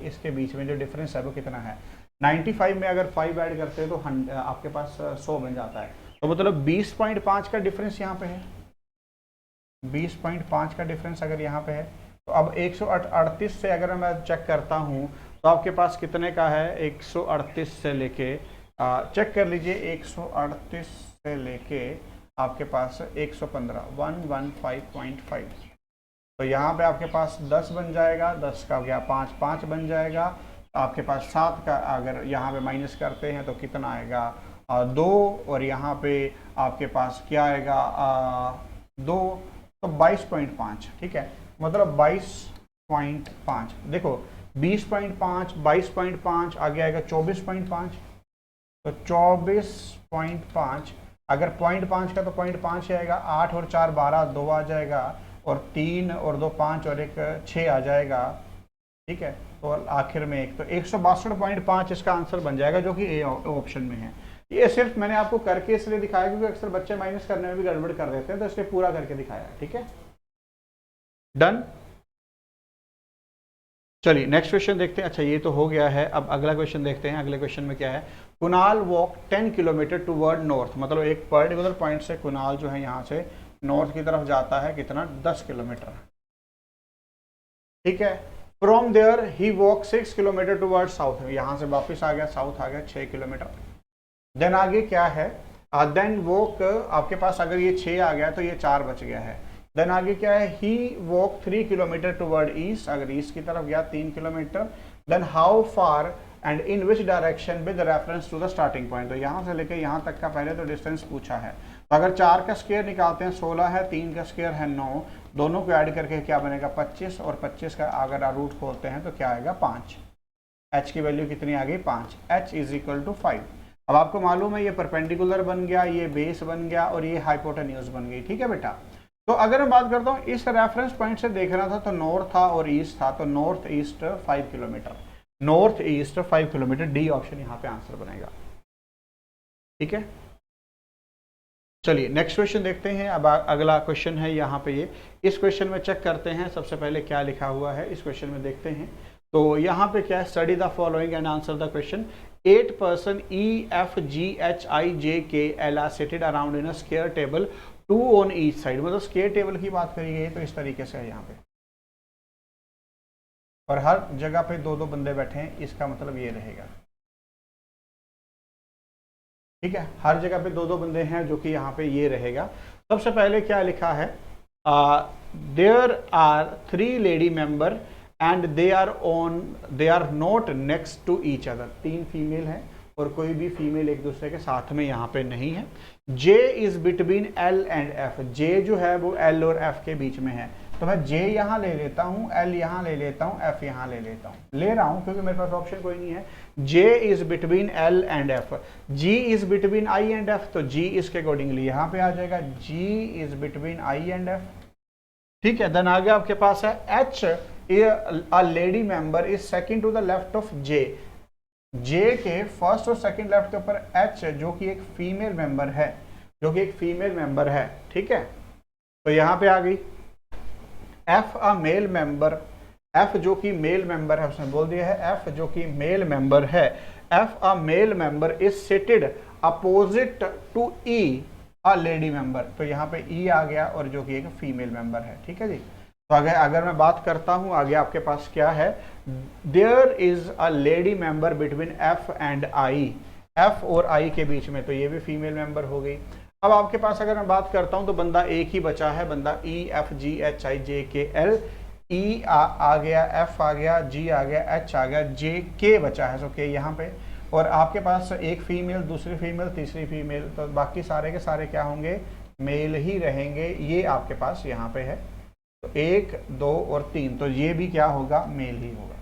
इसके बीच में जो डिफरेंस है वो कितना है। 95 में अगर 5 ऐड करते हैं तो आपके पास 100 बन जाता है, तो मतलब 20.5 का डिफरेंस यहाँ पे है, 20.5 का डिफरेंस अगर यहाँ पे है। तो अब 138 से अगर मैं चेक करता हूँ तो आपके पास कितने का है, 138 से लेके चेक कर लीजिए, 138 से लेके आपके पास 115, 115.5। तो यहाँ पे आपके पास 10 बन जाएगा, 10 का गया 5, 5 बन जाएगा, आपके पास 7 का अगर यहाँ पे माइनस करते हैं तो कितना आएगा, 2, और यहाँ पे आपके पास क्या आएगा, 2, तो 22.5, ठीक है, मतलब 22.5। देखो 20.5, 22.5 आगे आएगा 24.5, तो 24.5 अगर 0.5 का तो 0.5 आएगा, 8 और 4 12, 2 आ जाएगा, और 3 और 2 5 और 1 6 आ जाएगा, ठीक है, तो आखिर में 1, तो 162.5 इसका आंसर बन जाएगा, जो कि ए ऑप्शन में है। ये सिर्फ मैंने आपको करके इसलिए दिखाया क्योंकि अक्सर बच्चे माइनस करने में भी गड़बड़ कर देते हैं, तो इसलिए पूरा करके दिखाया है, ठीक है, डन। चलिए नेक्स्ट क्वेश्चन देखते हैं। अच्छा ये तो हो गया है, अब अगला क्वेश्चन देखते हैं। अगले क्वेश्चन में क्या है, Kunal walk 10 kilometre toward north, मतलब एक पर्टिकुलर पॉइंट से कुणाल जो है यहाँ से नॉर्थ की तरफ जाता है, कितना, 10 किलोमीटर, ठीक है। From there he walk 6 kilometre toward south, यहाँ से वापस आ गया, साउथ आ गया 6 किलोमीटर। देन आगे क्या है, देन वॉक आपके पास अगर ये 6 आ गया तो ये 4 बच गया है। देन आगे क्या है, he walk 3 kilometre toward east, अगर ईस्ट की तरफ गया 3 kilometre. Then how far and in which direction with reference to the starting point, तो यहाँ से लेकर यहाँ तक का पहले तो डिस्टेंस पूछा है, तो अगर 4 का स्क्वायर निकालते हैं 16 है, 3 का स्क्वायर है 9, दोनों को ऐड करके क्या बनेगा 25, और 25 का अगर रूट खोलते हैं तो क्या आएगा 5। h की वैल्यू कितनी आ गई 5, h इज इक्वल टू 5। अब आपको मालूम है ये परपेंडिकुलर बन गया, ये बेस बन गया, और ये हाइपोटेन्यूज बन गई, ठीक है बेटा। तो अगर मैं बात करता हूँ इस रेफरेंस पॉइंट से देखना था तो नॉर्थ था और ईस्ट था, तो north east 5 kilometre, north east 5 kilometre, D option यहाँ पे आंसर बनेगा, ठीक है। चलिए नेक्स्ट क्वेश्चन देखते हैं। अब अगला क्वेश्चन है यहाँ पे, ये इस क्वेश्चन में चेक करते हैं सबसे पहले क्या लिखा हुआ है, इस क्वेश्चन में देखते हैं। तो यहाँ पे क्या है, study the following and answer the question. 8 person E, F, G, H, I, J, K, L are seated around in a square table, 2 on each side, मतलब स्क्वायर टेबल की बात करी गई तो इस तरीके से है यहाँ पे, और हर जगह पे 2-2 बंदे बैठे हैं, इसका मतलब ये रहेगा, ठीक है, हर जगह पे 2-2 बंदे हैं, जो कि यहाँ पे ये रहेगा। सबसे पहले क्या लिखा है, there are 3 lady member and they are not next to each other, 3 female हैं और कोई भी फीमेल एक दूसरे के साथ में यहाँ पे नहीं है। J is between L and F, J जो है वो L और F के बीच में है, तो मैं J यहाँ ले लेता हूँ, L यहाँ ले लेता हूँ, F यहाँ ले लेता हूँ, ले रहा हूँ क्योंकि मेरे पास ऑप्शन कोई नहीं है। J is between L and F, G is between I and F, तो G इसके अकॉर्डिंगली यहाँ पे आ जाएगा, G is between I and F, ठीक है। देन आगे आपके पास है H, a lady member is second to the left of J, J के फर्स्ट और सेकंड लेफ्ट के ऊपर H जो कि एक फीमेल मेंबर है, जो कि एक फीमेल मेंबर है, ठीक है। तो यहाँ पे आ गई F a male member, F जो कि मेल मेंबर है, उसने बोल दिया है F जो कि मेल मेंबर है, F a male member is seated opposite to E a lady member, तो यहाँ पे E आ गया और जो कि एक फीमेल मेंबर है, ठीक है जी। तो अगर मैं बात करता हूं आगे आपके पास क्या है, there is a lady member between F and I, F और I के बीच में, तो ये भी फीमेल मेंबर हो गई। अब आपके पास अगर मैं बात करता हूं तो बंदा एक ही बचा है, बंदा E, F, G, H, I, J, K, L, E आ गया, F आ गया, G आ गया, H आ गया, J, K बचा है, सो K यहाँ पे, और आपके पास एक फीमेल, दूसरी फीमेल, तीसरी फीमेल, तो बाकी सारे के सारे क्या होंगे, मेल ही रहेंगे, ये आपके पास यहाँ पे है, तो 1, 2 और 3, तो ये भी क्या होगा, मेल ही होगा,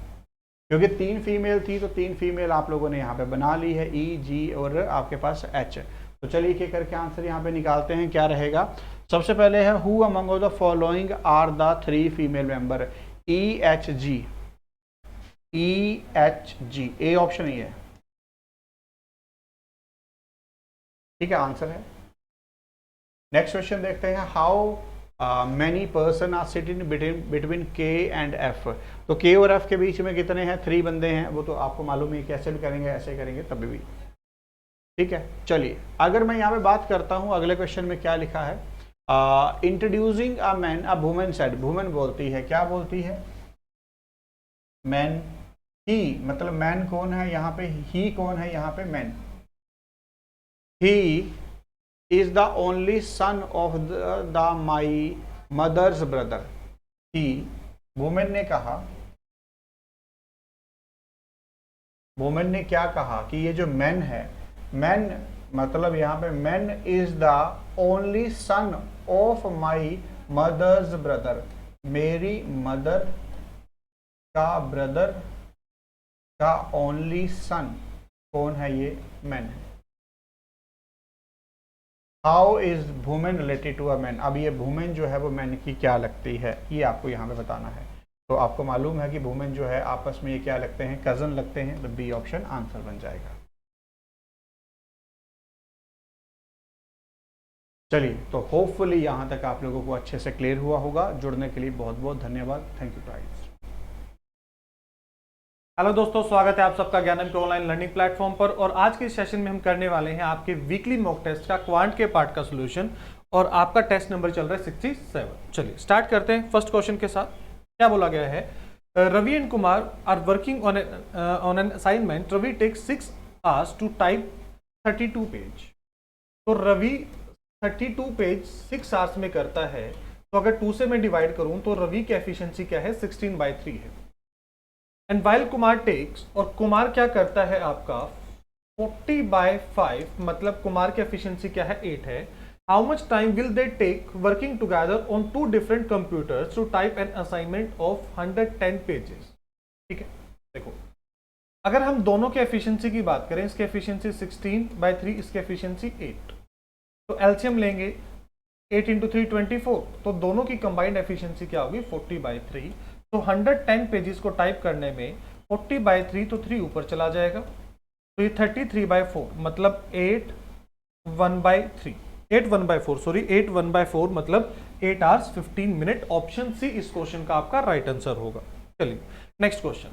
क्योंकि 3 फीमेल थी तो 3 फीमेल आप लोगों ने यहाँ पे बना ली है, ई, जी और आपके पास एच। तो चलिए एक एक करके आंसर यहाँ पे निकालते हैं, क्या रहेगा। सबसे पहले है who among of the following are the 3 female member, E H G, E H G, A option ही है, ठीक है, आंसर है। नेक्स्ट क्वेश्चन देखते हैं, how many person are sitting between K and F. तो के और एफ के बीच में कितने हैं, 3 बंदे हैं, वो तो आपको मालूम है, कैसे भी करेंगे ऐसे करेंगे तभी भी, ठीक है। चलिए अगर मैं यहाँ पे बात करता हूँ, अगले क्वेश्चन में क्या लिखा है, introducing a man, a women said, women बोलती है, क्या बोलती है, मैन, ही, मतलब मैन कौन है यहाँ पे, ही कौन है यहाँ पे, man, he is the only son of the my mother's brother। He, women ने कहा, वुमेन ने क्या कहा कि ये जो मैन है, मैन मतलब यहाँ पे man is the only son of my mother's brother, मेरी मदर का ब्रदर का ओनली सन कौन है, ये मैन है। How is women related to a man, अब ये वुमेन जो है वो मैन की क्या लगती है, ये आपको यहाँ पे बताना है। तो आपको मालूम है कि वुमेन जो है आपस में ये क्या लगते हैं, कजन लगते हैं, तो बी ऑप्शन आंसर बन जाएगा। चलिए तो होपफुली यहाँ तक आप लोगों को अच्छे से क्लियर हुआ होगा। जुड़ने के लिए बहुत बहुत धन्यवाद, थैंक यू गाइस। हेलो दोस्तों, स्वागत है आप सबका ज्ञानम के ऑनलाइन लर्निंग प्लेटफॉर्म पर। और आज के सेशन में हम करने वाले हैं आपके वीकली मॉक टेस्ट का क्वांट के पार्ट का सॉल्यूशन, और आपका टेस्ट नंबर चल रहा है 67। चलिए स्टार्ट करते हैं फर्स्ट क्वेश्चन के साथ। क्या बोला गया है, Ravi and Kumar are working on an assignment, Ravi takes 6 hours to type 32 page. तो रवि 32 पेज 6 hours में करता है, तो अगर 2 से मैं डिवाइड करूं तो रवि की एफिशिएंसी क्या है, 16/3 है। एंड वाइल कुमार टेक्स, और कुमार क्या करता है आपका 40/5, मतलब कुमार की एफिशिएंसी क्या है, 8 है। How much time will they take working together on 2 different computers to type an assignment of 110 pages. ठीक है, देखो अगर हम दोनों के एफिशिएंसी की बात करें, इसकी एफिशिएंसी 16/3, इसकी एफिशिएंसी 8, तो एलसीएम लेंगे 8 × 3 24, तो दोनों की कंबाइंड एफिशिएंसी क्या होगी, 40/3। तो 110 पेजेस को टाइप करने में 40/3, तो 3 ऊपर चला जाएगा, तो ये 33/4, मतलब 8 1/3, 8 1/4 सॉरी 8 1/4, मतलब 8 hours 15 minute। ऑप्शन सी इस क्वेश्चन का आपका राइट आंसर होगा। चलिए नेक्स्ट क्वेश्चन,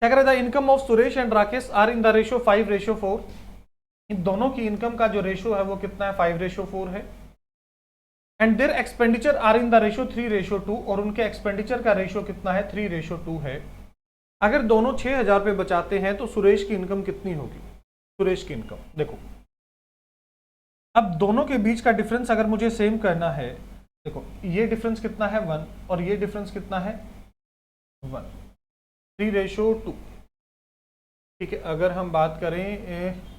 क्या कह रहा था, income of Suresh and Rakesh are in the ratio 5:4। इन दोनों की इनकम का जो रेशियो है वो कितना है, 5:4 है। And their expenditure are in the ratio 3:2, और उनके एक्सपेंडिचर का रेशियो कितना है, 3:2 है। अगर दोनों 6,000 रुपये बचाते हैं तो सुरेश की इनकम कितनी होगी, सुरेश की इनकम देखो, अब दोनों के बीच का डिफरेंस अगर मुझे सेम करना है, देखो ये डिफरेंस कितना है 1, और ये डिफरेंस कितना है 1, 3:2। ठीक है, अगर हम बात करें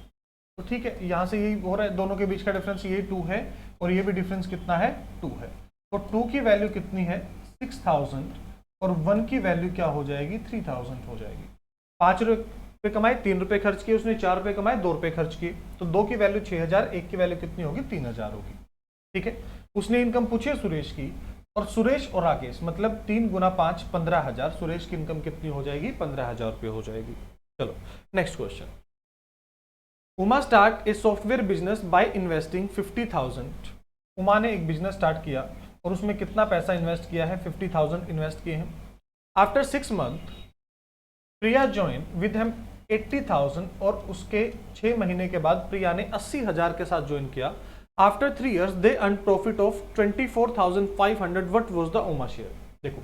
तो ठीक है, यहाँ से यही हो रहा है, दोनों के बीच का डिफरेंस ये 2 है, और ये भी डिफरेंस कितना है 2 है। तो 2 की वैल्यू कितनी है 6000, और 1 की वैल्यू क्या हो जाएगी 3000 हो जाएगी। 5 रुपये कमाए, 3 रुपये खर्च किए उसने, 4 रुपये कमाए, 2 रुपये खर्च किए, तो 2 की वैल्यू 6000, 1 की वैल्यू कितनी होगी 3000 होगी। ठीक है, उसने इनकम पूछी है सुरेश की, और सुरेश और राकेश मतलब 3 × 5 15,000, सुरेश की इनकम कितनी हो जाएगी 15,000 रुपये हो जाएगी। चलो next question, Uma start a software business by investing 50,000। Uma ने एक बिजनेस स्टार्ट किया और उसमें कितना पैसा इन्वेस्ट किया है, 50,000 इन्वेस्ट किए हैं। After 6 months Priya join with him 80,000, और उसके 6 महीने के बाद प्रिया ने 80,000 के साथ ज्वाइन किया। After 3 years they earn profit of 24,500। What was the Uma share. देखो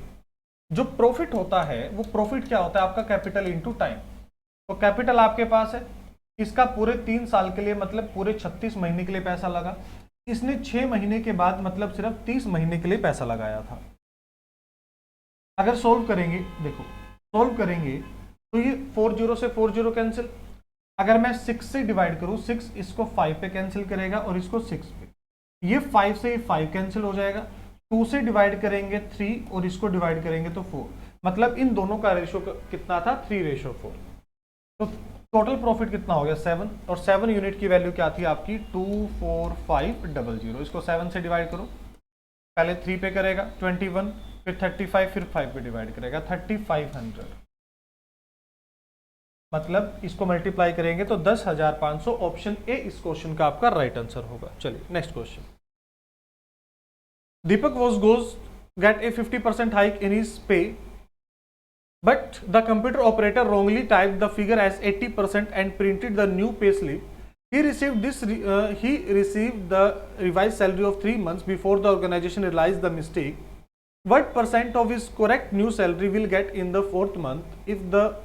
जो प्रॉफिट होता है वो प्रॉफिट क्या होता है, आपका कैपिटल इनटू टाइम। तो कैपिटल आपके पास है, इसका पूरे 3 साल के लिए मतलब पूरे 36 महीने के लिए पैसा लगा, इसने 6 महीने के बाद मतलब सिर्फ 30 महीने के लिए पैसा लगाया था। अगर सोल्व करेंगे, देखो सोल्व करेंगे तो ये 40 से 40 कैंसिल। अगर मैं 6 से डिवाइड करूं, 6 इसको 5 पे कैंसिल करेगा और इसको 6 पे, ये 5 से 5 कैंसिल हो जाएगा, 2 से डिवाइड करेंगे 3 और इसको डिवाइड करेंगे तो 4, मतलब इन दोनों का रेशो कितना था 3:4। तो टोटल प्रॉफिट कितना हो गया 7, और 7 यूनिट की वैल्यू क्या थी आपकी 24500। इसको 7 से डिवाइड करो, पहले 3 पे करेगा 21, फिर 35, फिर 5 पे डिवाइड करेगा 3500, मतलब इसको मल्टीप्लाई करेंगे तो 10,500। ऑप्शन ए इस क्वेश्चन का आपका राइट आंसर होगा। चलिए next question. Deepak goes get a 50% hike in his pay, but the computer operator wrongly typed the figure as 80% and printed the new pay slip. He received the revised salary of 3 months before the organization realized the mistake. What percent of his correct new salary will get in the 4th month if the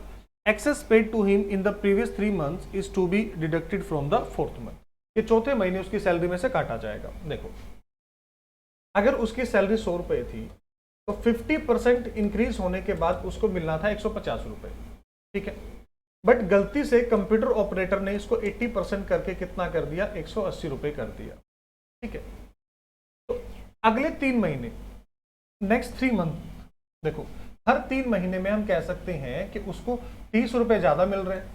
excess paid to him in the previous 3 months is to be deducted from the 4th month? ये चौथे महीने उसकी salary में से काटा जाएगा। देखो, अगर उसकी सैलरी 100 रुपए थी तो 50% इंक्रीज होने के बाद उसको मिलना था 150 रुपए, ठीक है। बट गलती से कंप्यूटर ऑपरेटर ने इसको 80% करके कितना कर दिया 180 रुपए कर दिया, ठीक है। तो अगले 3 महीने, नेक्स्ट 3 मंथ, देखो हर 3 महीने में हम कह सकते हैं कि उसको 30 रुपए ज्यादा मिल रहे हैं,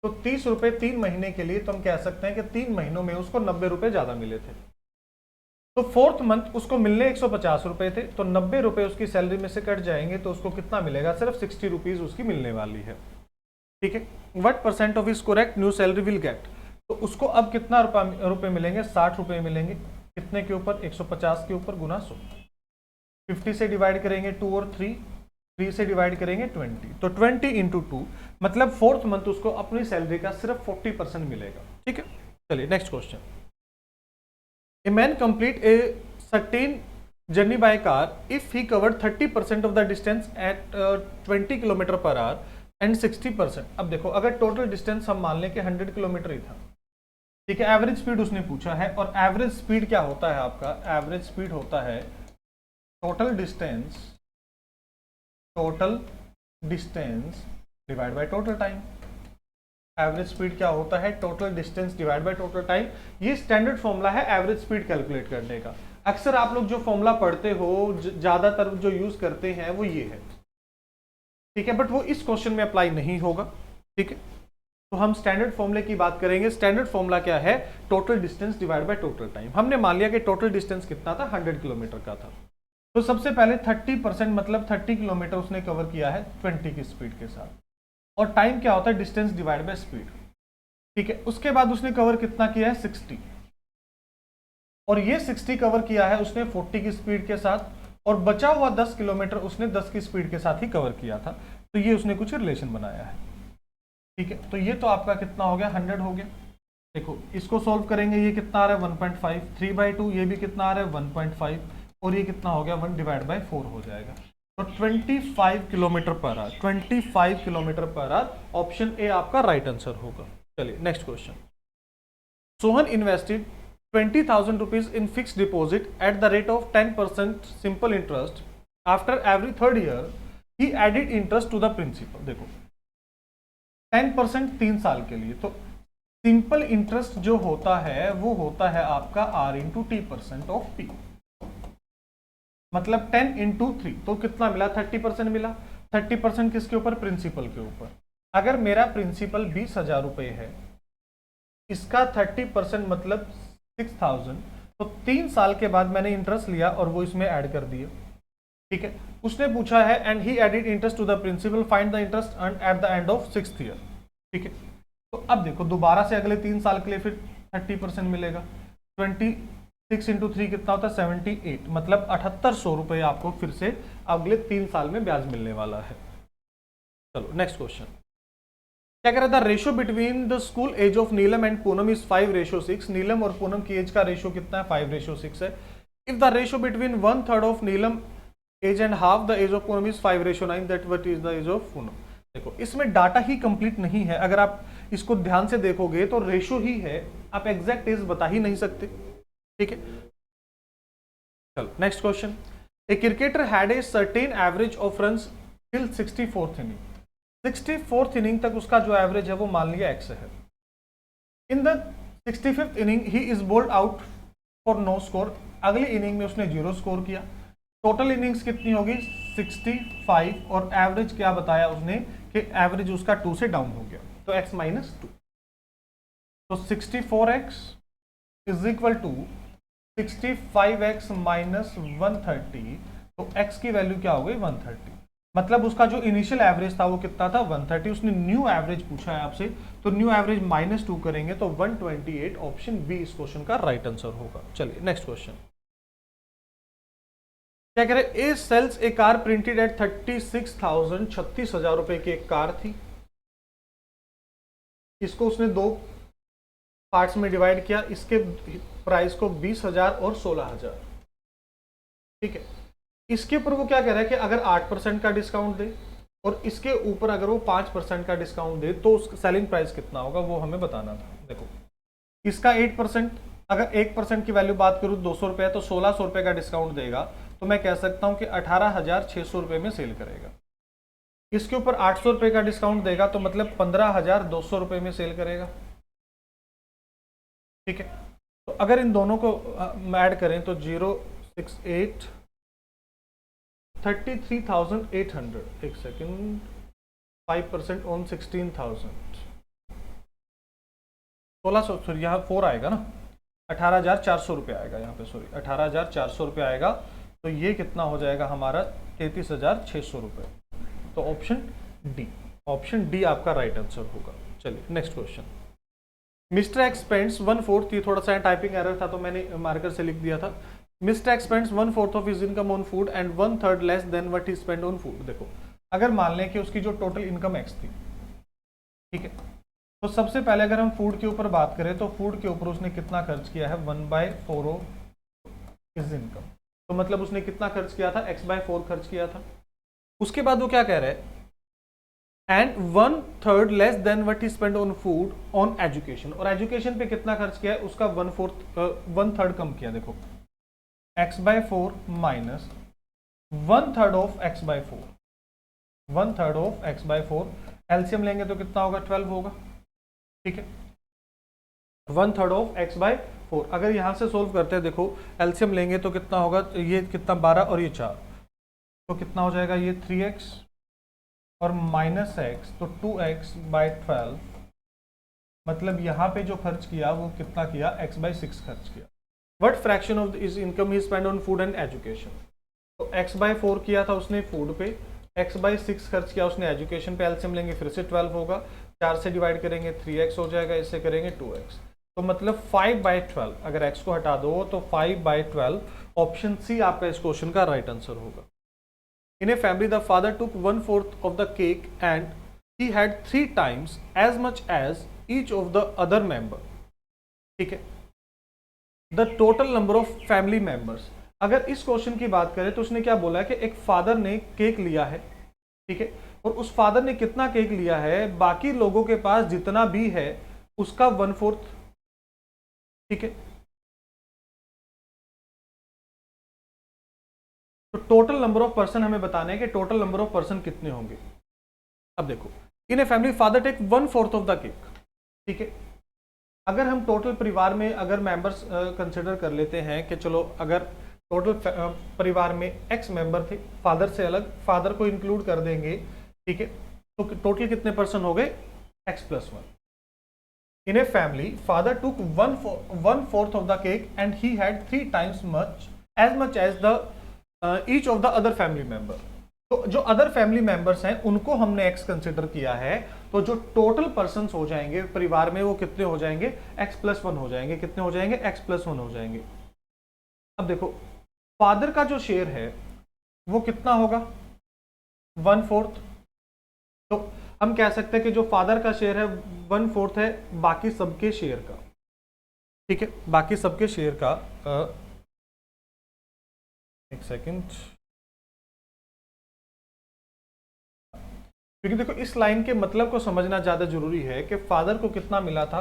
तो 30 रुपए 3 महीने के लिए तो हम कह सकते हैं कि 3 महीनों में उसको 90 रुपए ज्यादा मिले थे। तो 4th मंथ उसको मिलने 150 रुपए थे, तो 90 रुपए उसकी सैलरी में से कट जाएंगे तो उसको कितना मिलेगा, सिर्फ 60 रुपीज उसकी मिलने वाली है, ठीक है। What percent of his correct new salary will get, तो उसको अब कितना रुपए मिलेंगे, 60 रुपए मिलेंगे। कितने के ऊपर, 150 के ऊपर गुना 100। 50 से डिवाइड करेंगे 2 और 3 से डिवाइड करेंगे 20, तो 20 इंटू 2, मतलब 4th मंथ उसको अपनी सैलरी का सिर्फ 40% मिलेगा, ठीक है। चलिए next question. A man complete a certain journey by car if he covered 30% of the distance at 20 km per hour and 60%। अब देखो, अगर टोटल डिस्टेंस हम मान लें कि 100 किलोमीटर ही था, ठीक है। एवरेज स्पीड उसने पूछा है, और एवरेज स्पीड क्या होता है आपका, एवरेज स्पीड होता है total distance divide by total time. Average speed क्या होता है, total distance divide by total time. ये स्टैंडर्ड फॉर्मूला है एवरेज स्पीड कैलकुलेट करने का। अक्सर आप लोग जो फॉर्मूला पढ़ते हो, ज्यादातर जो यूज करते हैं वो ये है, ठीक है, बट वो इस क्वेश्चन में अप्लाई नहीं होगा, ठीक है। तो हम स्टैंडर्ड फॉर्मूले की बात करेंगे। स्टैंडर्ड फॉर्मूला क्या है, total distance divide by total time. हमने मान लिया कि टोटल डिस्टेंस कितना था, 100 किलोमीटर का था, तो सबसे पहले 30% मतलब 30 किलोमीटर उसने कवर किया है 20 की स्पीड के साथ, और टाइम क्या होता है, डिस्टेंस डिवाइड बाय स्पीड, ठीक है। उसके बाद उसने कवर कितना किया है 60, और ये 60 कवर किया है उसने 40 की स्पीड के साथ, और बचा हुआ 10 किलोमीटर उसने 10 की स्पीड के साथ ही कवर किया था, तो ये उसने कुछ रिलेशन बनाया है, ठीक है। तो ये तो आपका कितना हो गया, 100 हो गया। देखो इसको सॉल्व करेंगे, ये कितना आ रहा है 1.5, 3/2, ये भी कितना आ रहा है 1.5, और ये कितना हो गया 1 डिवाइड बाय 4 हो जाएगा। तो 25 kilometre per hour, 25 kilometre per hour, option A आपका राइट आंसर होगा। चलिए next question. Sohan invested 20,000 rupees in fixed deposit at the rate of 10% simple interest. After every 3rd year he added interest to the principal. देखो 10% 3 साल के लिए, तो simple interest जो होता है वो होता है आपका R into T% of P, मतलब 10 इंटू 3, तो कितना मिला 30% मिला। 30% किसके ऊपर, प्रिंसिपल के ऊपर। अगर मेरा प्रिंसिपल 20,000 रुपए है, इसका 30% मतलब 6,000, तो 3 साल के बाद मैंने इंटरेस्ट लिया और वो इसमें ऐड कर दिया, ठीक है। उसने पूछा है and he added interest to the principal, find the interest earned at the end of 6th year, ठीक है। तो अब देखो दोबारा से अगले 3 साल के लिए फिर 30% मिलेगा। 26 इंटू 3 कितना होता है 78, मतलब 7800 रुपये आपको फिर से अगले 3 साल में ब्याज मिलने वाला है। चलो नेक्स्ट क्वेश्चन। क्या कह रहा था, ratio between the school age of Neelam and Poonam is 5:6। Neelam और पूनम की एज का रेशियो कितना है, 5:6 है। If the ratio between 1/3 of Neelam age and half the age of Poonam is 5:9, that what is the age of Poonam. देखो इसमें डाटा ही कंप्लीट नहीं है, अगर आप इसको ध्यान से देखोगे तो रेशियो ही है, आप एग्जैक्ट एज बता ही नहीं सकते, ठीक है। चलो next question. A cricketer had a certain average of runs till 64th inning. 64th inning तक उसका जो एवरेज है वो मान लिया x है। In the 65th inning he is bold out और नो स्कोर। अगली इनिंग में उसने 0 स्कोर किया। टोटल इनिंग्स कितनी होगी 65 और एवरेज क्या बताया उसने कि एवरेज उसका 2 से डाउन हो गया, तो x माइनस 2। तो 64x is equal to 65x minus 130, तो x की वैल्यू क्या हो गई 130। मतलब उसका जो इनिशियल एवरेज था वो कितना था 130, उसने न्यू एवरेज पूछा है आपसे, तो न्यू एवरेज -2 करेंगे तो 128। ऑप्शन बी इस क्वेश्चन का राइट आंसर होगा। चलिए नेक्स्ट क्वेश्चन क्या कह रहे, A sells a car printed at 36,000, 36,000 रुपए की एक कार थी। इसको उसने 2 पार्ट्स में डिवाइड किया, इसके प्राइस को 20,000 और 16,000। ठीक है, इसके ऊपर वो क्या कह रहा है कि अगर 8% का डिस्काउंट दे और इसके ऊपर अगर वो 5% का डिस्काउंट दे तो उसका सेलिंग प्राइस कितना होगा वो हमें बताना था। देखो इसका 8%, अगर 1% की वैल्यू बात करूं 200 रुपए, तो 1600 रुपए का डिस्काउंट देगा, तो मैं कह सकता हूं कि 18,600 रुपए में सेल करेगा। इसके ऊपर 800 रुपए का डिस्काउंट देगा तो मतलब 15,200 रुपए में सेल करेगा। ठीक है, तो अगर इन दोनों को ऐड करें तो 068 33,800, एक सेकेंड, 5% ऑन 16,000, 1600, सॉरी यहाँ 4 आएगा ना, 18,400 रुपये आएगा यहाँ पे, सॉरी 18,400 रुपये आएगा, तो ये कितना हो जाएगा हमारा 33,600 रुपये। तो ऑप्शन डी आपका राइट आंसर होगा। चलिए नेक्स्ट क्वेश्चन, मिस्टर एक्सपेंड्स 1/4, ये थोड़ा सा टाइपिंग एरर था तो मैंने मार्कर से लिख दिया था। Mister expends 1/4 of his income on food and 1/3 less than what he spend on food. देखो अगर मान लें कि उसकी जो टोटल इनकम एक्स थी, ठीक है, तो सबसे पहले अगर हम फूड के ऊपर बात करें तो फूड के ऊपर उसने कितना खर्च किया है 1/4 ऑफ हिज इनकम, तो मतलब उसने कितना खर्च किया था x/4 खर्च किया था। उसके बाद वो क्या कह रहा है, and 1/3 less than what he spend on food on education, और एजुकेशन पे कितना खर्च किया है उसका 1/3 कम किया। देखो x/4 minus 1/3 of x/4, 1/3 of x/4, LCM लेंगे तो कितना होगा 12 होगा। ठीक है, 1/3 ऑफ x/4, अगर यहां से सोल्व करते हैं, देखो एलसीएम लेंगे तो कितना होगा, ये कितना 12 और ये 4, तो कितना हो जाएगा ये 3x और माइनस x, तो 2x/12, मतलब यहाँ पे जो खर्च किया वो कितना किया x/6 खर्च किया। What fraction of his income he spent on food and education? तो x/4 किया था उसने फूड पे, x/6 खर्च किया उसने एजुकेशन पे, एलसीएम लेंगे फिर से 12 होगा, 4 से डिवाइड करेंगे 3x हो जाएगा, इससे करेंगे 2x, तो मतलब 5/12, अगर x को हटा दो तो 5/12। ऑप्शन सी आपका इस क्वेश्चन का राइट आंसर होगा। In a family the father took 1/4 of the cake and he had 3 times as much as each of the other member। ठीक है, the total number of family members, अगर इस question की बात करें तो उसने क्या बोला है कि एक फादर ने केक लिया है, ठीक है, और उस फादर ने कितना केक लिया है, बाकी लोगों के पास जितना भी है उसका 1/4। ठीक है, तो टोटल नंबर ऑफ पर्सन हमें बताने हैं कि टोटल नंबर ऑफ पर्सन कितने होंगे। अब देखो in a family father take 1/4 of the cake. ठीक है, अगर हम टोटल परिवार में अगर मेंबर्स कंसिडर कर लेते हैं कि चलो अगर टोटल परिवार में x मेंबर थे, फादर से अलग फादर को इंक्लूड कर देंगे, ठीक है, तो टोटल कितने पर्सन हो गए x+1। In a family father took 1/4 of the cake and he had 3 times much as the each of the other family member. तो जो अदर फैमिली मेंबर्स हैं उनको हमने x कंसिडर किया है, तो जो टोटल पर्सन्स हो जाएंगे परिवार में वो कितने हो जाएंगे x+1 हो जाएंगे। कितने हो जाएंगे x+1 हो जाएंगे। अब देखो फादर का जो शेयर है वो कितना होगा 1/4, तो हम कह सकते हैं कि जो फादर का शेयर है 1/4 है बाकी सबके शेयर का। ठीक है, बाकी सबके शेयर का एक सेकेंड, क्योंकि देखो इस लाइन के मतलब को समझना ज्यादा जरूरी है कि फादर को कितना मिला था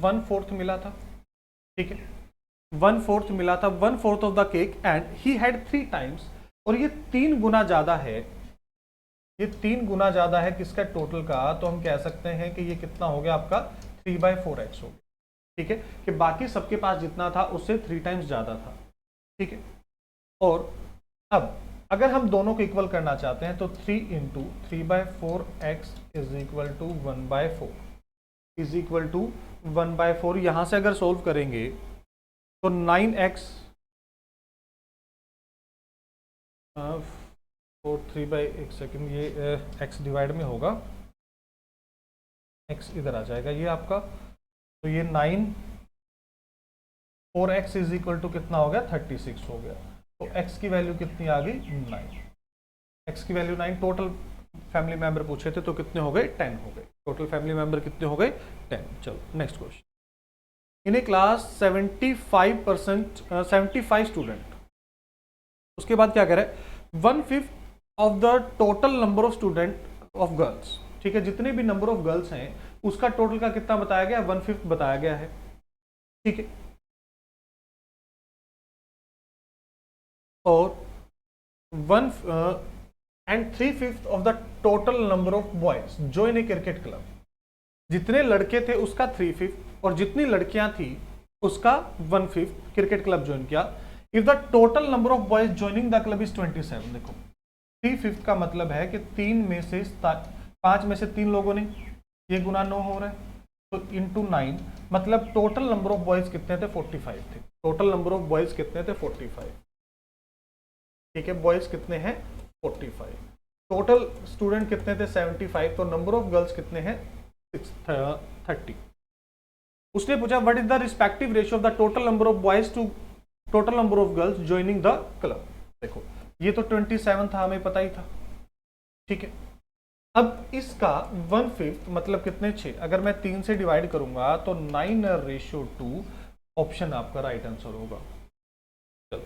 1/4 मिला था। ठीक है, 1/4 मिला था, 1/4 of the cake and he had 3 times, और ये 3 गुना ज्यादा है, ये 3 गुना ज्यादा है किसका टोटल का, तो हम कह सकते हैं कि ये कितना हो गया आपका 3/4x हो गया। ठीक है, कि बाकी सबके पास जितना था उससे 3 टाइम्स ज्यादा था। ठीक है, और अब अगर हम दोनों को इक्वल करना चाहते हैं तो 3 into 3/4x is equal to 1/4 is equal to 1/4। यहां से अगर सोल्व करेंगे तो 9x और 3/1 सेकेंड, ये x डिवाइड में होगा, x इधर आ जाएगा ये आपका, तो ये 9 4x इज इक्वल टू कितना हो गया 36 हो गया। तो x की वैल्यू कितनी आ गई 9, x की वैल्यू 9। टोटल फैमिली मेंबर पूछे थे तो कितने हो गए 10 हो गए। टोटल फैमिली मेंबर कितने हो गए 10। चलो नेक्स्ट क्वेश्चन। इन ए क्लास 75 स्टूडेंट, उसके बाद क्या कह रहा है 1/5 of the total number of student of girls. ठीक है, जितने भी नंबर ऑफ गर्ल्स हैं उसका टोटल का कितना बताया गया 1/5 बताया गया है। ठीक है, और 3/5 of the total number of boys join A cricket club. जितने लड़के थे उसका 3/5 और जितनी लड़कियां थी उसका 1/5 क्रिकेट क्लब ज्वाइन किया। If the total number of boys joining the club is 27, देखो 3/5 का मतलब है कि 5 में से 3 लोगों ने, ये गुना 9 हो रहा है, तो इंटू 9 मतलब टोटल नंबर ऑफ बॉयज कितने थे 45 थे। टोटल नंबर ऑफ बॉयज कितने थे 45। ठीक है, बॉयज कितने हैं 45, टोटल स्टूडेंट कितने थे 75, तो नंबर ऑफ गर्ल्स कितने हैं 30। उसने पूछा what is the respective ratio of the total number of boys to total number of girls joining the club. देखो ये तो 27 था, हमें पता ही था। ठीक है, अब इसका 1/5 मतलब कितने 6, अगर मैं 3 से डिवाइड करूंगा तो 9:2 ऑप्शन आपका राइट आंसर होगा। चलो,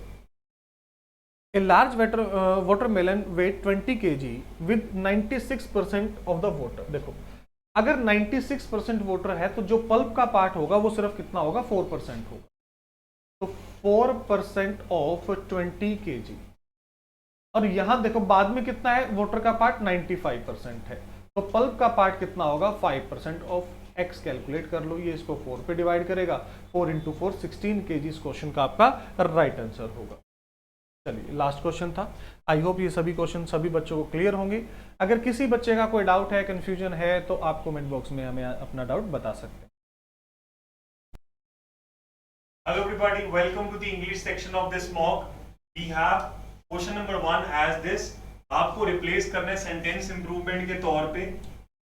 A large watermelon weight 20 kg with 96% of the water। देखो अगर 96% वाटर है तो जो पल्प का पार्ट होगा वो सिर्फ कितना होगा 4% होगा। तो 4% ऑफ 20 kg, और यहां देखो बाद में कितना है वाटर का पार्ट 95% है, तो पल्प का पार्ट कितना होगा 5% ऑफ x कैलकुलेट कर लो, ये इसको 4 पे डिवाइड करेगा, 4 × 4 16 kg इस क्वेश्चन का आपका राइट आंसर होगा। चलिए लास्ट क्वेश्चन था। आई होप ये सभी क्वेश्चन सभी बच्चों को क्लियर होंगे। अगर किसी बच्चे का कोई डाउट है, कंफ्यूजन है, तो आप कमेंट बॉक्स में हमें अपना डाउट बता सकते हैं। Hello everybody, welcome to the English section of this mock. We have question number 1 as this. आपको रिप्लेस करना है सेंटेंस इंप्रूवमेंट के तौर पे।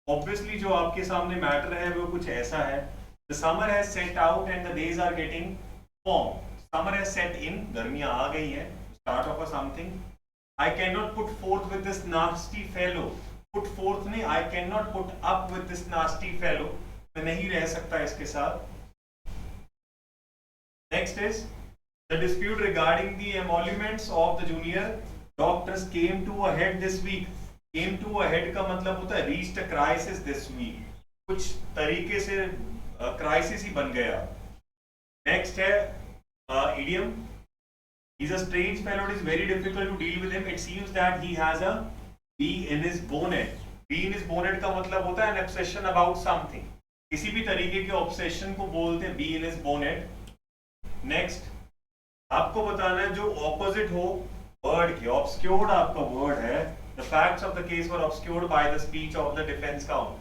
ऑब्वियसली जो आपके सामने मैटर है वो कुछ ऐसा है, the summer has set out and the days are getting warm. Summer has set in, गर्मियां आ गई हैं, start off a something. I can not put forth with this nasty fellow. Put forth नहीं, I can not put up with this nasty fellow, मैं नहीं रह सकता इसके साथ। Next is the dispute regarding the emoluments of the junior doctors came to a head this week. Came to a head का मतलब होता है reached a crisis this week, कुछ तरीके से क्राइसिस ही बन गया। नेक्स्ट है idiom. He's a strange fellow. It is very difficult to deal with him. It seems that he has a bee in his bonnet. Bee in his bonnet का मतलब होता है an obsession about something. किसी भी तरीके के obsession को बोलते हैं bee in his bonnet. Next, आपको बताना है जो opposite हो word के, obscured आपका word है। The facts of the case were obscured by the speech of the defense counsel.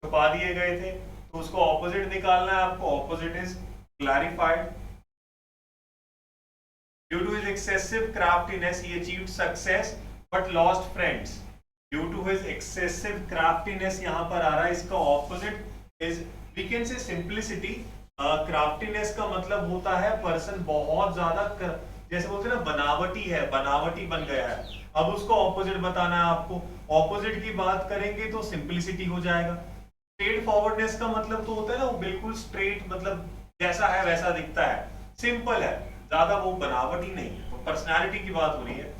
छुपा दिए गए थे, तो उसको opposite निकालना है आपको। Opposite is clarified. Due to his excessive craftiness, he achieved success but lost friends. Due to his excessive craftiness यहाँ पर आ रहा है, इसका opposite is we can say simplicity. craftiness का मतलब होता है पर्सन बहुत ज्यादा जैसे बोलते हैं ना बनावटी है, बनावटी बन गया है। अब उसको opposite बताना है आपको। opposite की बात करेंगे तो simplicity हो जाएगा। स्ट्रेट फॉरवर्डनेस का मतलब तो होता है ना वो बिल्कुल स्ट्रेट, मतलब जैसा है वैसा दिखता है, सिंपल है, ज्यादा वो बनावटी नहीं है, तो पर्सनालिटी की बात हो रही है।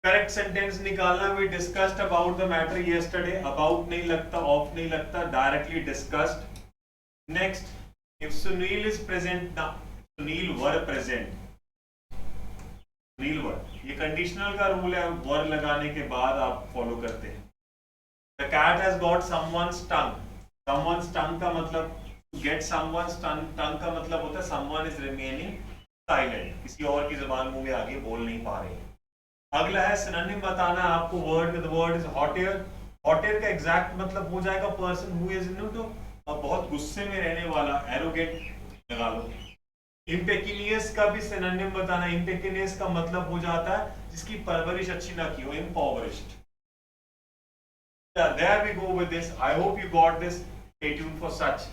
करेक्ट सेंटेंस निकालना, we discussed about the matter yesterday. About नहीं लगता, ऑफ नहीं लगता, directly discussed. Next, if Sunil is present ना, Sunil were present, Sunil were, ये कंडीशनल का रूल है, वर लगाने के बाद आप फॉलो करते हैं। The cat has got someone's tongue. Someone's tongue का मतलब गेट समवन टंग का मतलब होता है समवन इज रिमेनिंग साइलेंट, किसी और की जबान मुंह में आगे बोल नहीं पा रही। अगला है सिनोनिम बताना है आपको वर्ड में, द वर्ड इज हॉटियर। हॉटियर का एग्जैक्ट मतलब हो जाएगा पर्सन हु इज बहुत गुस्से में रहने वाला, एरोगेंट लगा लो। इम्पेकिनियस का भी सिनोनिम बताना, इम्पेकिनियस का मतलब हो जाता है जिसकी परवरिश अच्छी ना की हो, इम्पॉवरिश्ड। There we go with this. I hope you got this. Stay tuned for such